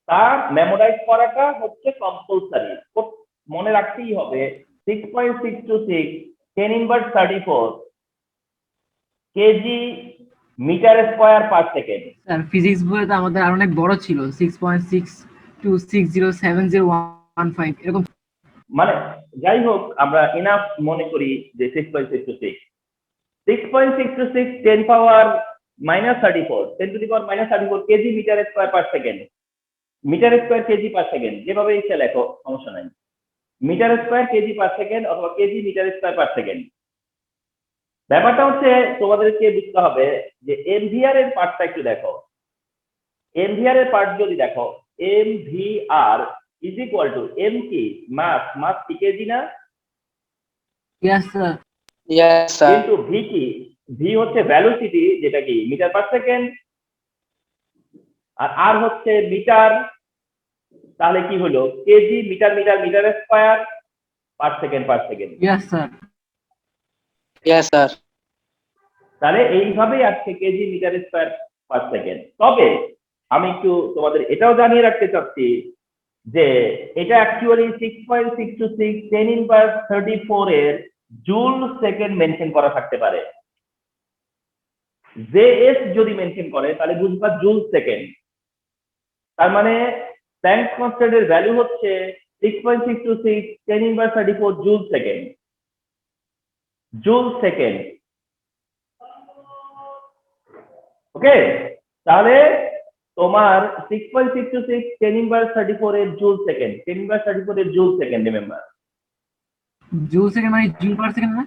তা মেমোরাইজ করাটা হচ্ছে কম্পালসারি, মনে রাখতেই হবে। 6.626 10^34 kg metre square per second. Sir physics বইয়ে তো আমাদের আর অনেক বড় ছিল, 6.62607015 এরকম। মানে যাই হোক, আমরা ইনাফ মনে করি যে 6.626, 6.626 10^-34 10^-34 KG metre square per second. Meter square KG per second, যেভাবে ইচ্ছা লেখো সমস্যা নাই। Meter square KG per second অথবা KG metre square per second. ব্যাপারটা হচ্ছে তোমাদেরকে বুঝতে হবে যে এমভিআর এর পার্টটা একটু দেখো। এমভিআর এর পার্ট যদি দেখো, MVR is equal two M কি মাস কি কেজি না, ইয়েস স্যার। Yes, sir. কিন্তু ভি কি, ভি হচ্ছে ভ্যালোসিটি যেটা কি মিটার পার সেকেন্ড, আর আর হচ্ছে মিটার। তাহলে কি হলো kg metre metre metre square per second per second. Yes sir. Yes, sir. তাহলে এইভাবেই আসছে kg metre square per second. তবে আমি একটু তোমাদের এটাও জানিয়ে রাখতে চাচ্ছি যে এটা অ্যাকচুয়ালি 6.626 10^34 এর জুল সেকেন্ড মেনশন করা থাকতে পারে। জেএস যদি মেনশন করে তাহলে বুঝবা জুল সেকেন্ড। তার মানে প্ল্যাঙ্ক কনস্ট্যান্টের ভ্যালু হচ্ছে 6.626 10^34 জুল সেকেন্ড। জুল সেকেন্ড, ওকে। তাহলে তোমার 6.626 10^34 এর জুল সেকেন্ড, 10^34 এর joule second, remember. Joule second মানে জুল পার সেকেন্ড না?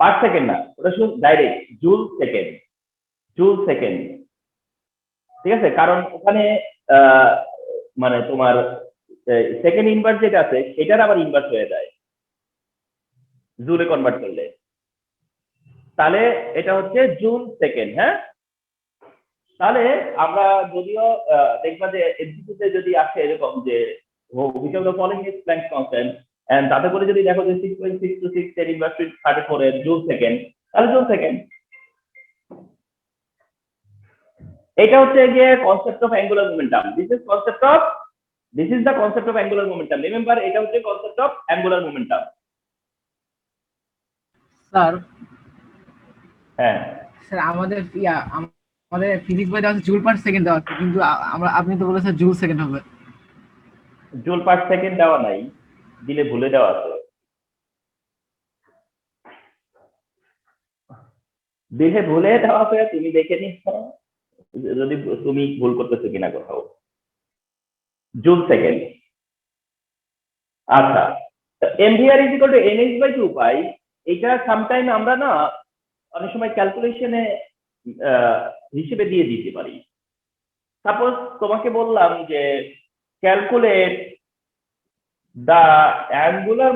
পার সেকেন্ড না, ওটা শুধু direct joule second, joule second, ঠিক আছে। কারণ ওখানে মানে তোমার সেকেন্ড ইনভার্স যেটা আছে সেটার আবার ইনভার্স হয়ে যায় জুলে কনভার্ট করলে। তাহলে এটা হচ্ছে জুল সেকেন্ড, হ্যাঁ। তাহলে আমরা যদিও দেখবা যে এমসিকিউতে যদি আসে এরকম যে which of the following is Planck constant, and তাতে করে যদি দেখো যে 6.626 10^34 এর জুল সেকেন্ড, তাহলে জুল সেকেন্ড। এটা হচ্ছে গিয়ে concept of angular momentum. This is the concept of angular momentum. Remember, এটা হচ্ছে concept of angular momentum. Sir, হ্যাঁ, স্যার আমাদের ফিজিক্স বইতে আছে জুল পার সেকেন্ড দেওয়া আছে, কিন্তু আপনি তো বলেছেন জুল সেকেন্ড হবে। জুল পার সেকেন্ড দেওয়া নাই, দিলে ভুলে দেওয়া আছে। দিলে ভুলে দেওয়া আছে, তুমি দেখে নিচ্ছ যদি তুমি ভুল করতেছো কিনা কোথাও। Joule second. আচ্ছা, MVR is equal to NH/2 pi. এটা সামটাইম আমরা না অনেক সময় ক্যালকুলেশনে হিসেবে দিয়ে দিতে পারি। সাপোজ তোমাকে বললাম যে calculate the angular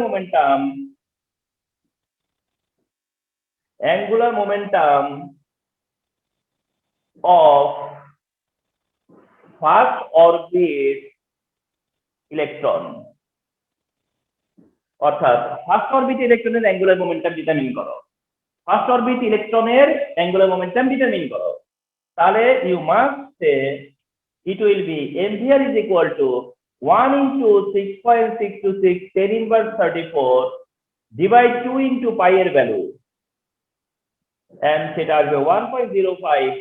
momentum of first orbit electron, অর্থাৎ ফার্স্ট অরবিট ইলেকট্রনের অ্যাঙ্গুলার মোমেন্টাম ডিটারমিন করো। ফার্স্ট অরবিট ইলেকট্রনের অ্যাঙ্গুলার মোমেন্টাম ডিটারমিন করো। তাহলে you must say it will be MVR is equal to 1 into 6.626 10^34 divide 2 into pi এর value, and সেটা আসবে 1.05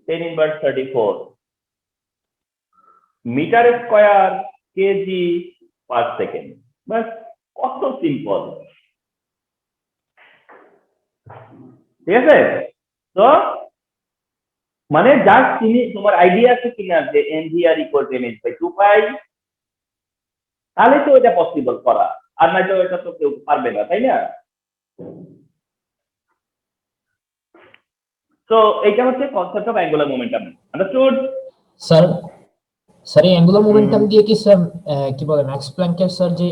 10^34 meter square KG per second. বাস, কত সিম্পল, ঠিক আছে। তো মানে জাস্ট তুমি তোমার আইডিয়া আছে কিনা যে এমভিআর ইকুয়াল টু NH/2 পাই, তাহলে তো এটা পসিবল করা, আর নয়তো এটা তো কেউ পারবে না, তাই না? তো এটা হচ্ছে concept of angular momentum. Understood? Sir, sir এই অ্যাঙ্গুলার মোমেন্টাম দিয়ে কি স্যার কি বলে ম্যাক্স প্ল্যাঙ্কের স্যার যে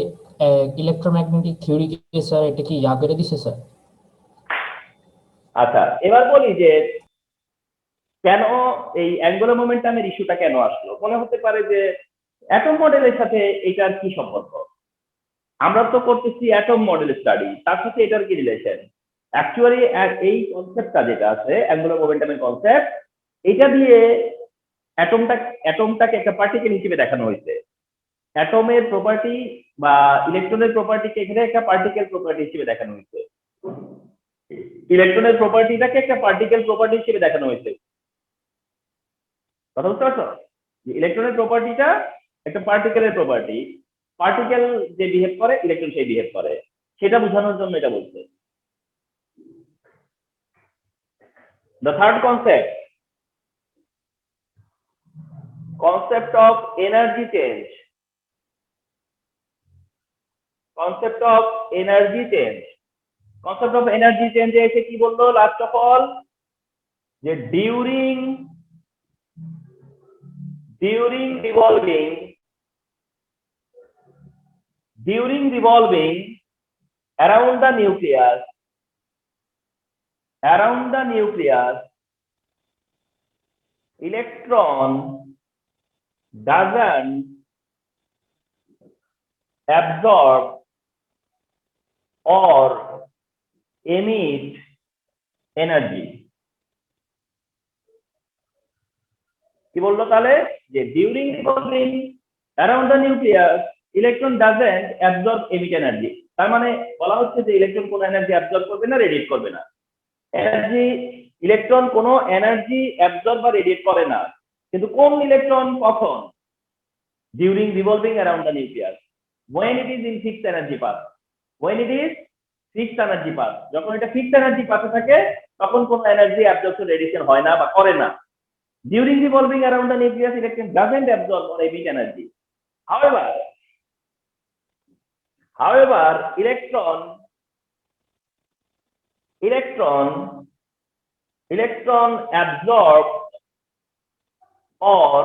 ইলেকট্রোম্যাগনেটিক থিওরি কে স্যার এটা কি করে দিছে স্যার? আচ্ছা, এবার বলি যে কেন এই অ্যাঙ্গুলার মোমেন্টামের ইস্যুটা কেন আসলো। মনে হতে পারে যে অ্যাটম মডেলের সাথে এটার কি সম্পর্ক। আমরা তো করতেছি অ্যাটম মডেল স্টাডি, তার সাথে এটার কি রিলেশন। অ্যাকচুয়ালি এই কনসেপ্টটা যেটা আছে অ্যাঙ্গুলার মোমেন্টামের কনসেপ্ট, এটা দিয়ে অ্যাটমটাকে একটা পার্টিকেল হিসেবে দেখানো হয়েছে। অ্যাটমের প্রপার্টি বা ইলেকট্রনের প্রপার্টিকে এখানে একটা পার্টিকেল প্রপার্টি হিসেবে দেখানো হয়েছে। ইলেকট্রনের প্রপার্টিটাকে একটা পার্টিকেল প্রপার্টি হিসেবে দেখানো হয়েছে। কথা বুঝতে পারছো? ইলেকট্রনের প্রপার্টিটা একটা পার্টিকেলের প্রপার্টি, পার্টিকেল যে বিহেভ করে ইলেকট্রন সেই বিহেভ করে, সেটা বোঝানোর জন্য এটা বলছে। The third concept, concept of energy change, concept of energy change, concept of energy change এসে কি বললো লাস্ট অফ অল যে during revolving around the nucleus electron doesn't absorb or emit energy. কি বললো তাহলে যে during revolving around the nucleus electron doesn't absorb emit energy, তার মানে বলা হচ্ছে যে ইলেকট্রন কোনো এনার্জি অ্যাবজর্ব করবে না, রেডিয়েট করবে না। ইলেকট্রন কোনো এনার্জি অ্যাবজর্ব বা রেডিয়েট করে না, কিন্তু কোন ইলেকট্রন কখন? during revolving around the nucleus when it is in fixed energy path, when it is fixed energy path, যখন এটা ফিক্সড এনার্জি পাথে থাকে তখন কোনো এনার্জি অ্যাবজর্পশন রেডিয়েশন হয় না বা করে না। during revolving around the nucleus electron doesn't absorb or emit energy. However electron absorb or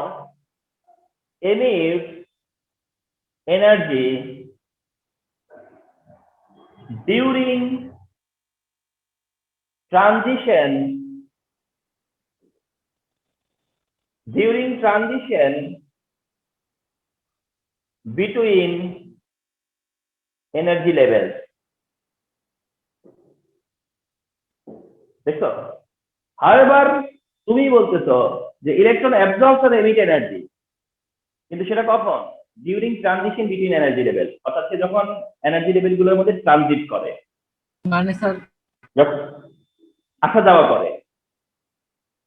emit energy during transition between energy levels. দেখো, however তুমি বলতেছো যে ইলেকট্রন অ্যাবজর্বস আর এমিট এনার্জি, কিন্তু সেটা কখন? During transition between energy level, অর্থাৎ সে যখন energy level গুলোর মধ্যে ট্রানজিট করে, মানে স্যার যখন আসা যাওয়া করে,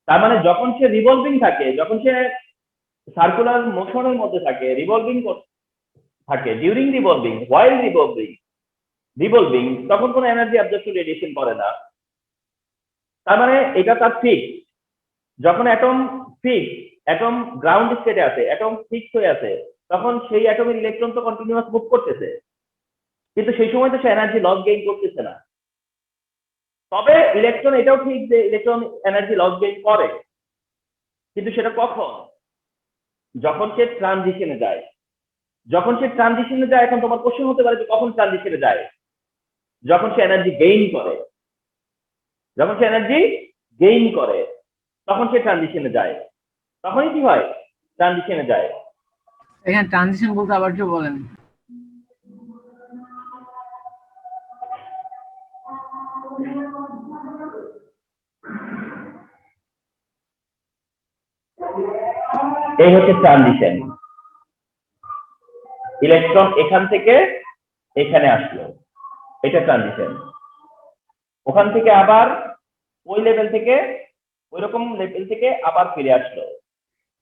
তার মানে যখন সে রিভলভিং থাকে, যখন সে সার্কুলার মোশনের মধ্যে থাকে, রিভলভিং থাকে, ডিউরিং রিভলভিং, হোয়াইল রিভলভিং তখন কোনো এনার্জি অ্যাবজর্পশন রেডিয়েশন করে না। তার মানে এটা তার ফিক্স। যখন অ্যাটম গ্রাউন্ড স্টেটে আছে, অ্যাটম ফিক্স হয়ে আছে, তখন সেই অ্যাটমের ইলেকট্রন তো কন্টিনিউয়াস মুভ করতেছে, কিন্তু সেই সময় তো সে এনার্জি লস গেইন করতেছে না। তবে ইলেকট্রন এটাও ঠিক যে ইলেকট্রন এনার্জি লস গেইন করে, কিন্তু সেটা কখন? যখন সে ট্রানজিশনে যায়। এখন তোমার কোশ্চেন হতে পারে যে কখন ট্রানজিশনে যায়? যখন সে এনার্জি গেইন করে, তখন সে ট্রানজিশনে যায়। তখনই কি হয়? ট্রানজিশনে যায়। এখানে ট্রানজিশন বলতে আবার একটু বলেন। এই হচ্ছে ট্রানজিশন। ইলেকট্রন এখান থেকে এখানে আসলো, এটা ট্রানজিশন। ওখান থেকে আবার ওই লেভেল থেকে, ওই রকম লেভেল থেকে আবার ফিরে আসলো,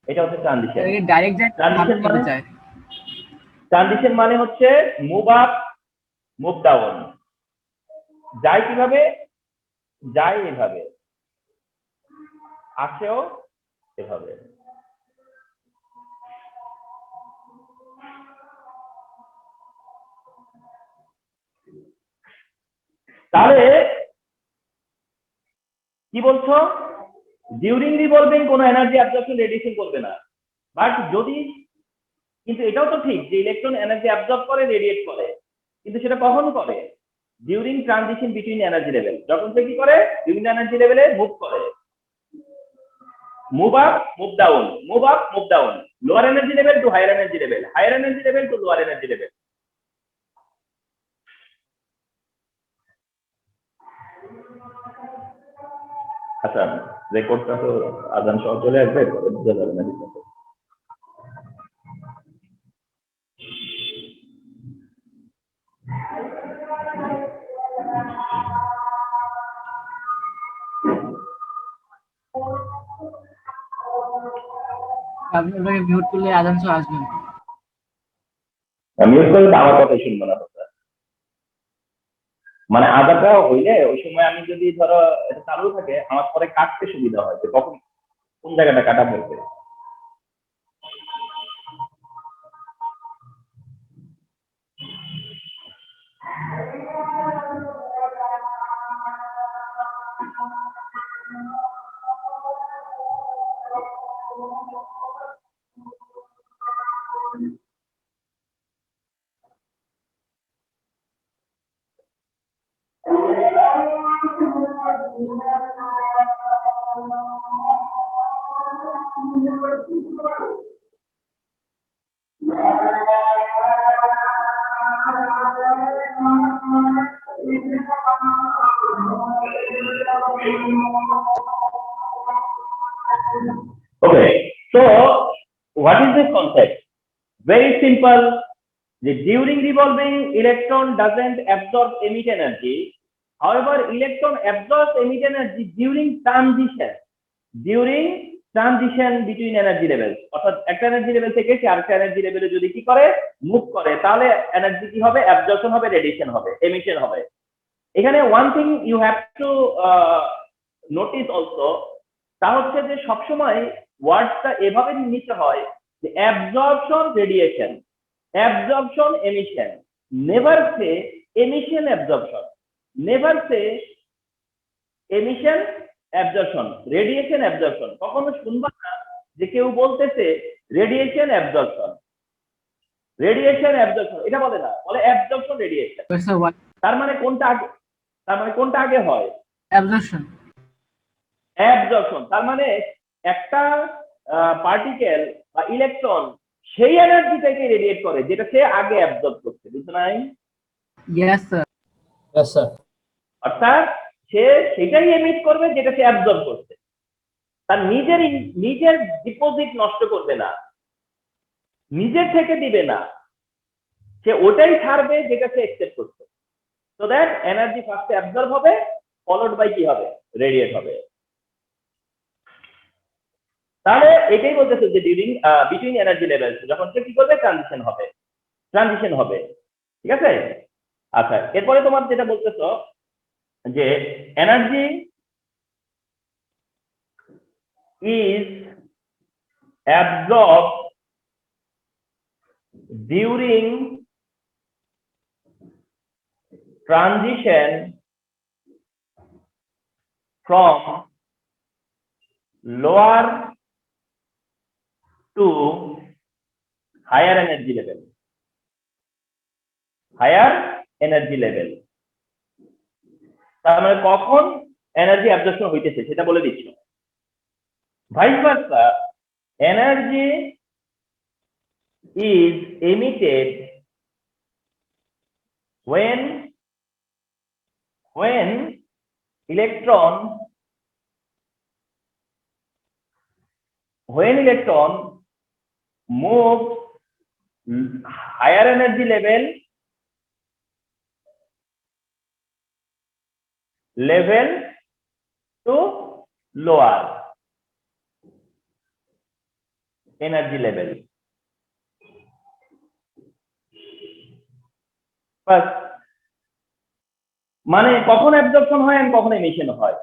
এটা হচ্ছে ট্রানজিশন। ডাইরেক্ট ট্রানজিশন মানে হচ্ছে মুভ আপ, মুভ ডাউন। যায় কিভাবে? যায় এভাবে, আসেও এভাবে। তাহলে কি বলছো? ডিউরিং রিভলভিং কোনো এনার্জি অ্যাবজর্পশন রেডিয়েশন করবে না, বাট যদি, কিন্তু এটাও তো ঠিক যে ইলেকট্রন এনার্জি অ্যাবজর্ব করে, রেডিয়েট করে, কিন্তু সেটা কখন করে? During transition between energy level. যখন সে কি করে? বিভিন্ন এনার্জি লেভেলে মুভ করে, move up, move down, lower energy level to higher energy level, to lower energy level. আচ্ছা, রেকর্ডটা তো আজান সহ চলে আসবে, বোঝা যাবে না। আপনি ওটাকে মিউট করলে আজান সহ আসবেন। মিউট করলে তো আমার কথাই শুনবো না। মানে আজানটা হইলে ওই সময় আমি যদি ধরো এটা চালু থাকে, আমার পরে কাটতে সুবিধা হয় যে কখন কোন জায়গাটা কাটা পড়বে। Okay, so what is this concept? Very simple. During revolving, electron doesn't absorb emit energy. However, electron absorbs emit energy during transition between energy levels. অর্থাৎ একটা এনার্জি লেভেল থেকে আরেকটা এনার্জি লেভেলে যদি কি করে মুভ করে তাহলে এনার্জি কি হবে, অ্যাবজর্পশন হবে, রেডিয়েশন হবে, এমিশন হবে। এখানে one thing you have to notice also, তা হচ্ছে যে সবসময় ওয়ার্ডটা এভাবে নিতে হয় যে absorption radiation, absorption emission, never say emission absorption, never say emission absorption, radiation absorption. কখনো শুনবা না যে কেউ বলতেছে রেডিয়েশন অ্যাবজর্পশন, রেডিয়েশন অ্যাবজর্পশন, এটা বলে না, বলে অ্যাবজর্পশন রেডিয়েশন। তার মানে কোনটা আগে হয়? অ্যাবজর্পশন। অ্যাবজর্পশন তার মানে একটা পার্টিকেল বা ইলেকট্রন সেই এনার্জিটাকে রেডিয়েট করে যেটা সে আগে অ্যাবজর্ব করছে, বুঝতে নাই? Yes sir. Yes, sir. অর্থাৎ সে সেটাই এমিট করবে যেটা সে অ্যাবজর্ব করছে, তার নিজের ডিপোজিট নষ্ট করবে না, নিজের থেকে দিবে না, সে ওটাই ছাড়বে যেটা সে এক্সেপ্ট করছে। সো দ্যাট এনার্জি ফার্স্টে অ্যাবজর্ব হবে, ফলোড বাই কি হবে, রেডিয়েট হবে। তাহলে এটাই বলতেছে যে ডিউরিং বিটুইন এনার্জি লেভেলস যখন সে কি করবে, ট্রানজিশন হবে, ঠিক আছে? আচ্ছা, এরপরে তোমার যেটা বলতেছো যে energy is absorb during transition from lower to higher energy level, তার মানে কখন এনার্জি অ্যাবজর্পশন হইতেছে সেটা বলে দিচ্ছি। Vice versa, energy is emitted when electron moves higher energy level to lower energy level. First, মানে কখন অ্যাবজর্পশন হয় আর কখন এমিশন হয়।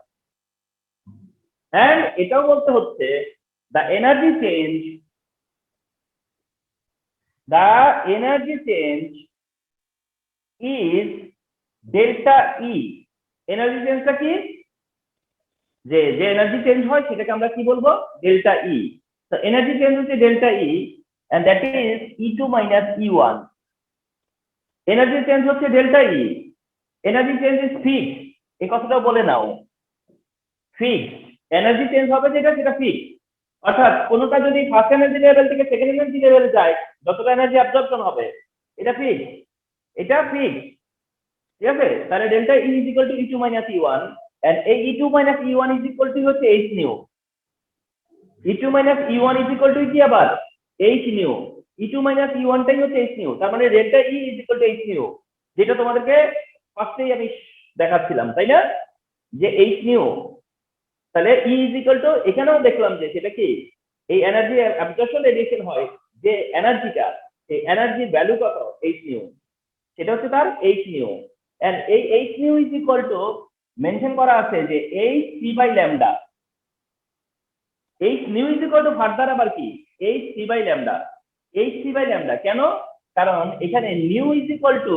এন্ড এটাও বলতে হচ্ছে the energy change is delta E. Energy চেঞ্জটা কি? যে এনার্জি চেঞ্জ হয় সেটাকে আমরা কি বলবো, ডেল্টা ই। তো এনার্জি চেঞ্জ হচ্ছে delta E and that is E2 minus E1। Energy change হচ্ছে delta E, energy change is fixed, এই কথাটাও বলে নাও, ফিক্সড এনার্জি চেঞ্জ হবে যেটা ফিক্সড। অর্থাৎ কোনটা যদি ফার্স্ট এনার্জি লেভেল থেকে সেকেন্ড এনার্জি লেভেলে যায় যতটা এনার্জি অ্যাবজর্পশন হবে এটা ফিক্সড, ঠিক আছে? তাহলে delta E is equal to E2 minus E1 and এই E2 minus E1 is equal to হচ্ছে h nu. E2 minus E1 is equal to কি আবার h nu, E2 minus E1 টাই হচ্ছে h নিউ। তার মানে delta E is equal two h new, যেটা তোমাদেরকে ফার্স্টেই আমি দেখাচ্ছিলাম, তাই না, যে h নিউ। তাহলে E ইজ ইকুয়াল টু, এখানেও দেখলাম যে সেটা কি, এই এনার্জি অ্যাবজর্পশন রেডিয়েশন হয় যে এনার্জিটা, এই এনার্জির ভ্যালু কত, h নিউ, সেটা হচ্ছে তার h নিউ। এন্ড এই h nu is equal to mention করা আছে যে h3 by lambda. h nu is equal to further আবার কি h3 by lambda. h3 by lambda কেন? কারণ এখানে nu is equal to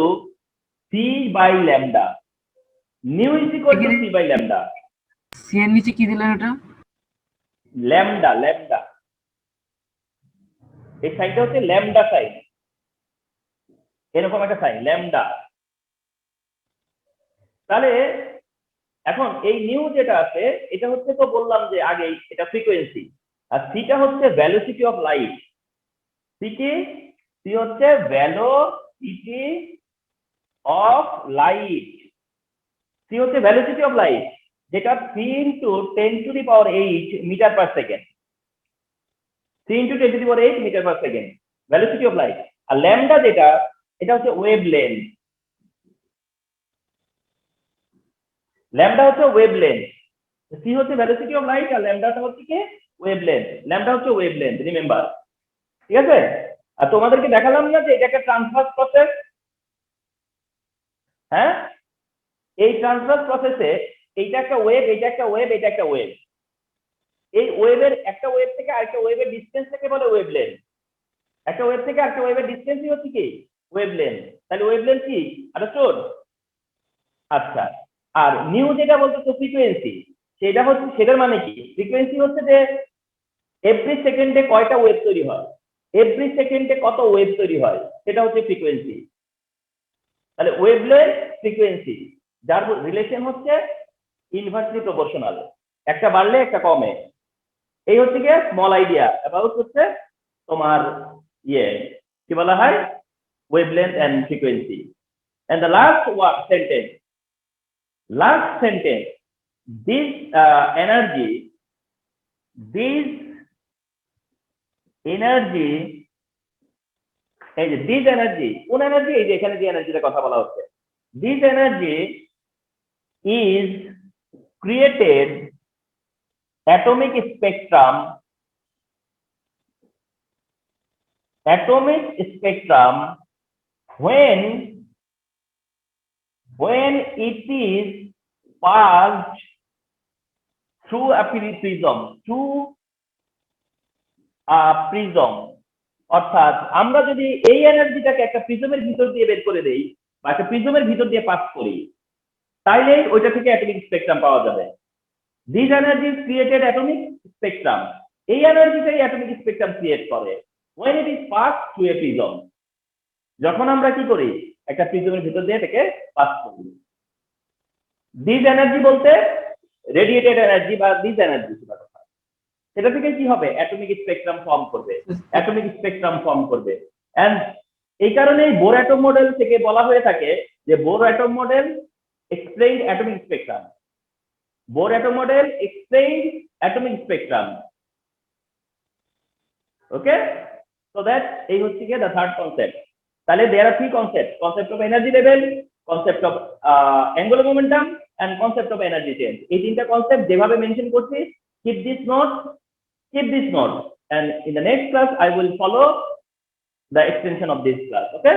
c by lambda, nu is equal to c by lambda. C এর নিচে কি দিলেন ওটা? ল্যামডা, এই সাইনটা হচ্ছে ল্যামডা সাইন, এরকম একটা সাইন ল্যামডা। তাহলে এখন এই নিউ যেটা আছে এটা হচ্ছে, তো বললাম যে আগেই এটা ফ্রিকোয়েন্সি, আর সিটা হচ্ছে ভ্যালোসিটি অফ লাইট। সি হচ্ছে ভ্যালোসিটি অফ লাইট, সি হচ্ছে ভ্যালোসিটি অফ লাইট, যেটা 3 into 10⁸ metre per second, 3 into 10⁸ metre per second velocity of light. আর ল্যামডা যেটা, এটা হচ্ছে ওয়েভ লেন্থ, ল্যামডা হচ্ছে ওয়েভ লেন্থ। সি হচ্ছে ভ্যালোসিটি অফ লাইট আর ল্যামডাটা হচ্ছে কি ওয়েভ লেন্থ, ল্যামডা হচ্ছে ওয়েভ লেন্থ, রিমেম্বার। ঠিক আছে? আর তোমাদেরকে দেখালাম না যে এটা একটা ট্রান্সভার্স প্রসেস। হ্যাঁ, এই ট্রান্সভার্স প্রসেসে এইটা একটা ওয়েভ, এটা একটা ওয়েভ, এটা একটা ওয়েভ। এই ওয়েভের একটা ওয়েভ থেকে আরেকটা ওয়েভের ডিসটেন্স থেকে বলে ওয়েভ লেন্থ। একটা ওয়েভ থেকে আরেকটা ওয়েভের ডিসটেন্সই হচ্ছে কি ওয়েভ লেন্থ। তাহলে ওয়েভ লেন্থ কি আন্ডারস্টুড? আচ্ছা, আর নিউ যেটা বলতে ফ্রিকোয়েন্সি, সেটা হচ্ছে, সেটার মানে কি, ফ্রিকোয়েন্সি হচ্ছে যে এভরি সেকেন্ডে কয়টা ওয়েভ তৈরি হয়, এভরি সেকেন্ডে কত ওয়েভ তৈরি হয়, সেটা হচ্ছে ফ্রিকোয়েন্সি। তাহলে ওয়েভলেন্থ ফ্রিকোয়েন্সি, যার রিলেশন হচ্ছে ইনভার্সলি প্রপোর্শনাল, একটা বাড়লে একটা কমে। এই হচ্ছে গিয়ে স্মল আইডিয়া অ্যাবাউট হচ্ছে তোমার কি বলা হয় wavelength and frequency. And the last sentence, this energy এই যে this energy, কোন এনার্জি? এই যে এখানে যে এনার্জির কথা বলা হচ্ছে, this energy is created atomic spectrum when it is passed through a prism, অর্থাৎ আমরা যদি এই এনার্জিটাকে একটা প্রিজমের ভিতর দিয়ে বের করে দেই বা একটা প্রিজমের ভিতর দিয়ে পাস করি, তাইলে ওইটা থেকে অ্যাটমিক স্পেকট্রাম পাওয়া যাবে। This energy created atomic spectrum, এই এনার্জিটাই অ্যাটমিক স্পেকট্রাম ক্রিয়েট করে when it is passed through a prism, যখন আমরা কি করি একটা প্রিজমের ভিতর দিয়ে এটাকে পাস করি। দিস এনার্জি বলতে রেডিয়েটেড এনার্জি বা দিস এনার্জি, সেটা থেকে কি হবে অ্যাটমিক স্পেকট্রাম ফর্ম করবে। এন্ড এই কারণেই বোর অ্যাটম মডেল থেকে বলা হয়ে থাকে যে Bohr atom model explained atomic spectrum, Bohr atom model explained atomic spectrum. Okay, so that এই হচ্ছে কি দ্য থার্ড কনসেপ্ট। তাহলে there are three concept of energy level, concept of angular momentum and concept of energy change. এই তিনটা concept যেভাবে mention করছি, keep this note, and in the next class I will follow the extension of this class. Okay.